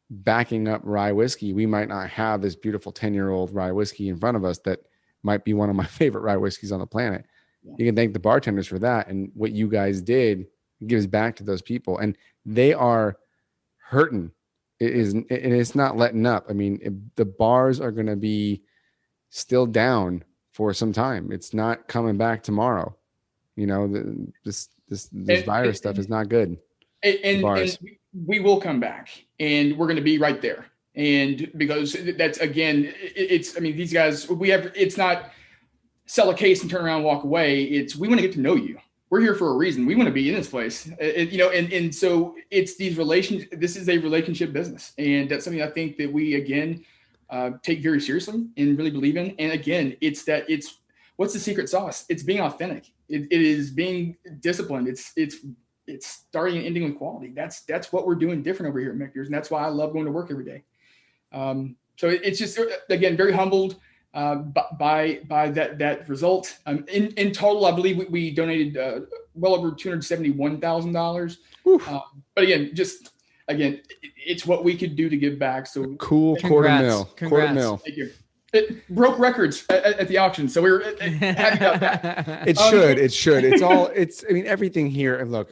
Speaker 2: backing up rye whiskey, we might not have this beautiful 10-year-old rye whiskey in front of us that might be one of my favorite rye whiskeys on the planet. Yeah. You can thank the bartenders for that. And what you guys did gives back to those people, and they are hurting. It's not letting up. I mean, the bars are going to be still down for some time. It's not coming back tomorrow. This virus stuff is not good.
Speaker 3: And we will come back, and we're going to be right there. And because that's, again, these guys, it's not sell a case and turn around and walk away. It's, we want to get to know you. We're here for a reason. We want to be in this place, and so it's these relations. This is a relationship business. And that's something I think that we, again, take very seriously and really believe in. And again, it's what's the secret sauce? It's being authentic. It is being disciplined. It's starting and ending with quality. That's what we're doing different over here at Michters. And that's why I love going to work every day. So it's just, again, very humbled by that result. In total, I believe we donated well over $271,000. But again, it's what we could do to give back. So
Speaker 2: cool.
Speaker 1: Congrats.
Speaker 2: Quarter mil.
Speaker 3: Thank you. It broke records at the auction, so we were happy about that.
Speaker 2: It should. Everything here. And look,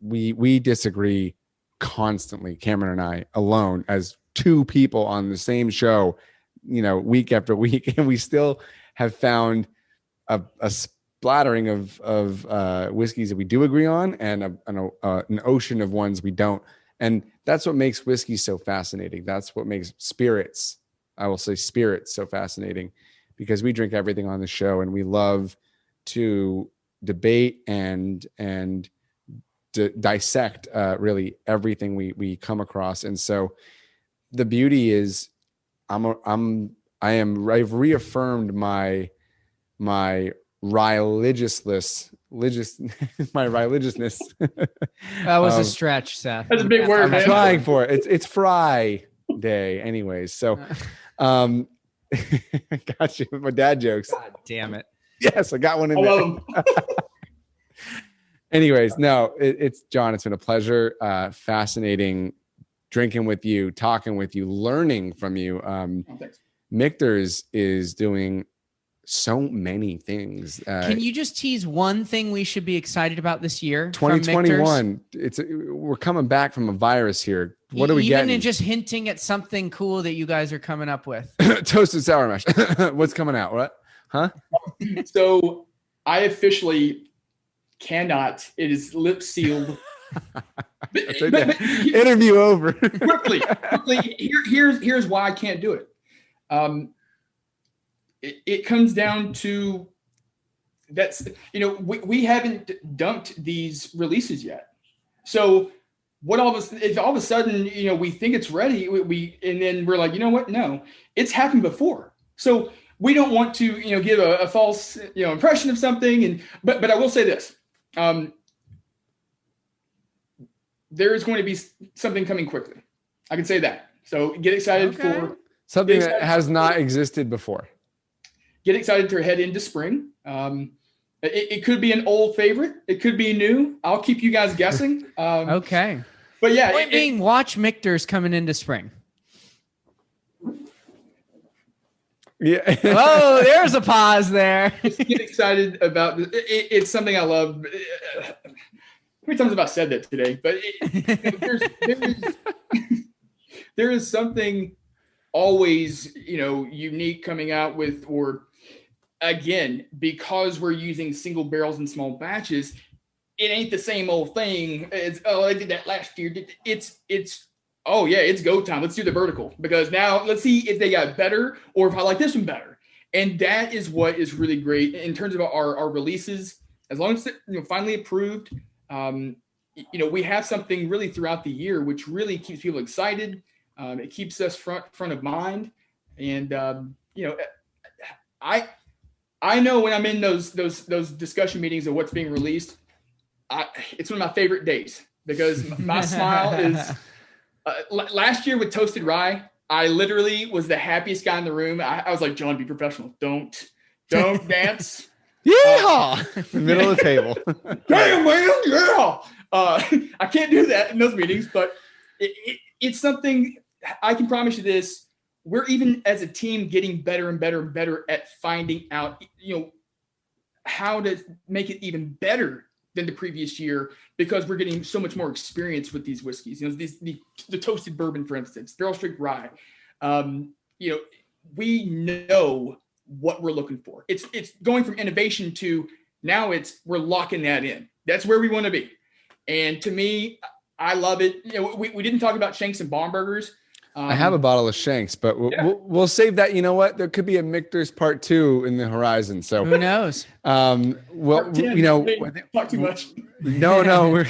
Speaker 2: we disagree constantly, Cameron and I, alone as two people on the same show, week after week, and we still have found a splattering of whiskeys that we do agree on, and an ocean of ones we don't. And that's what makes whiskey so fascinating. That's what makes spirits so fascinating, because we drink everything on the show, and we love to debate and dissect really everything we come across. And so the beauty is I've reaffirmed my religiousness. My religiousness.
Speaker 1: That was a stretch, Seth.
Speaker 3: That's a big word.
Speaker 2: I'm trying for it. It's Fry Day, anyways. So, got you. My dad jokes.
Speaker 1: God damn it.
Speaker 2: Yes, I got one in there. Anyways, no, it's John. It's been a pleasure. Fascinating drinking with you, talking with you, learning from you. Mikter is doing so many things.
Speaker 1: Can you just tease one thing we should be excited about this year?
Speaker 2: 2021. We're coming back from a virus here. What are we getting?
Speaker 1: Even just hinting at something cool that you guys are coming up with.
Speaker 2: Toasted sour mash. What's coming out? What? Huh?
Speaker 3: So I officially cannot. It is lip sealed.
Speaker 2: Interview over.
Speaker 3: quickly. Here's why I can't do it. It comes down to that's, we haven't dumped these releases yet. So what all of a sudden, we think it's ready, and then we're like, you know what? No, it's happened before. So we don't want to, give a false, impression of something. But I will say this, there is going to be something coming quickly. I can say that. So get excited for
Speaker 2: something that has not existed before.
Speaker 3: Get excited to head into spring. It could be an old favorite. It could be new. I'll keep you guys guessing.
Speaker 1: Okay.
Speaker 3: But yeah.
Speaker 1: Point being, watch Michter's coming into spring.
Speaker 2: Yeah.
Speaker 1: Oh, there's a pause there.
Speaker 3: Get excited about this. It's something I love. How many times have I said that today? But there is something always, unique coming out with, or again, because we're using single barrels and small batches, it ain't the same old thing. It's, I did that last year. It's go time. Let's do the vertical, because now let's see if they got better or if I like this one better. And that is what is really great in terms of our releases. As long as it's finally approved, we have something really throughout the year, which really keeps people excited. It keeps us front of mind. And, I know when I'm in those discussion meetings of what's being released, it's one of my favorite days, because my smile is, last year with Toasted Rye, I literally was the happiest guy in the room. I was like, John, be professional. Don't dance.
Speaker 2: Yeehaw! Middle of the table.
Speaker 3: Damn, man, yeah. I can't do that in those meetings, but it's something. I can promise you this. We're even as a team getting better and better and better at finding out, how to make it even better than the previous year, because we're getting so much more experience with these whiskeys. The toasted bourbon, for instance, barrel strength rye. We know what we're looking for. It's going from innovation to now we're locking that in. That's where we want to be. And to me, I love it. We didn't talk about Shanks and Baumburgers.
Speaker 2: I have a bottle of Shanks, but we'll save that. You know what? There could be a Michter's part 2 in the horizon. So
Speaker 1: who knows?
Speaker 3: Talk too much.
Speaker 2: No.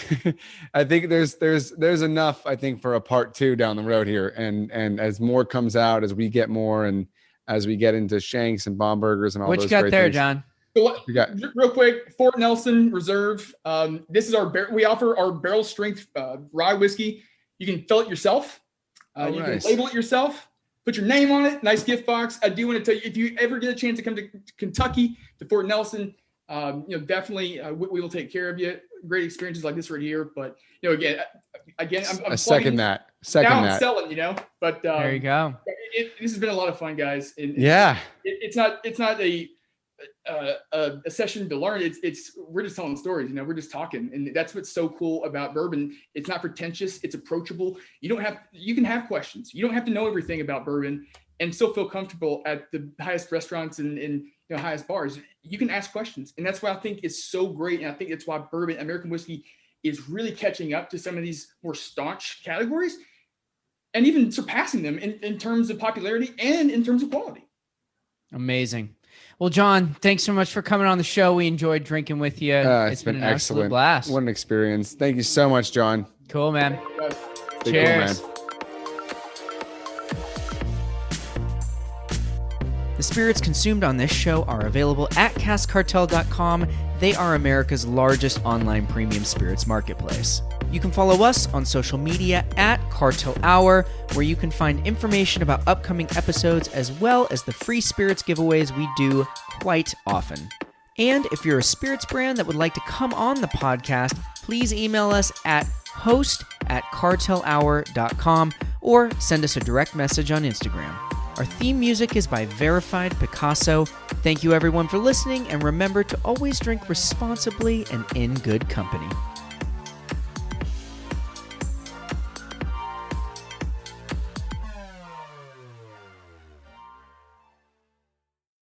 Speaker 2: I think there's enough, I think, for a part 2 down the road here. And as more comes out, as we get more, and as we get into Shanks and Baumburgers and all those.
Speaker 1: What you got there,
Speaker 2: things.
Speaker 1: John?
Speaker 3: So, real quick, Fort Nelson Reserve. This is we offer our barrel strength rye whiskey. You can fill it yourself. You can label it yourself, put your name on it, nice gift box. I do want to tell you, if you ever get a chance to come to Kentucky, to Fort Nelson, definitely we will take care of you. Great experiences like this right here. But, again, I'm
Speaker 2: second that.
Speaker 3: I'm selling, but
Speaker 1: there you go.
Speaker 3: This has been a lot of fun, guys. And it's not a session to learn. We're just telling stories, we're just talking. And that's what's so cool about bourbon. It's not pretentious. It's approachable. You can have questions. You don't have to know everything about bourbon and still feel comfortable at the highest restaurants and highest bars. You can ask questions. And that's what I think is so great. And I think it's why bourbon, American whiskey, is really catching up to some of these more staunch categories and even surpassing them in terms of popularity and in terms of quality.
Speaker 1: Amazing. Well, John, thanks so much for coming on the show. We enjoyed drinking with you.
Speaker 2: It's been an excellent
Speaker 1: blast.
Speaker 2: What an experience. Thank you so much, John.
Speaker 1: Cool, man.
Speaker 2: Cheers.
Speaker 1: Cool, man. The spirits consumed on this show are available at caskcartel.com. They are America's largest online premium spirits marketplace. You can follow us on social media at Cartel Hour, where you can find information about upcoming episodes as well as the free spirits giveaways we do quite often. And if you're a spirits brand that would like to come on the podcast, please email us at host@cartelhour.com or send us a direct message on Instagram. Our theme music is by Verified Picasso. Thank you everyone for listening, and remember to always drink responsibly and in good company.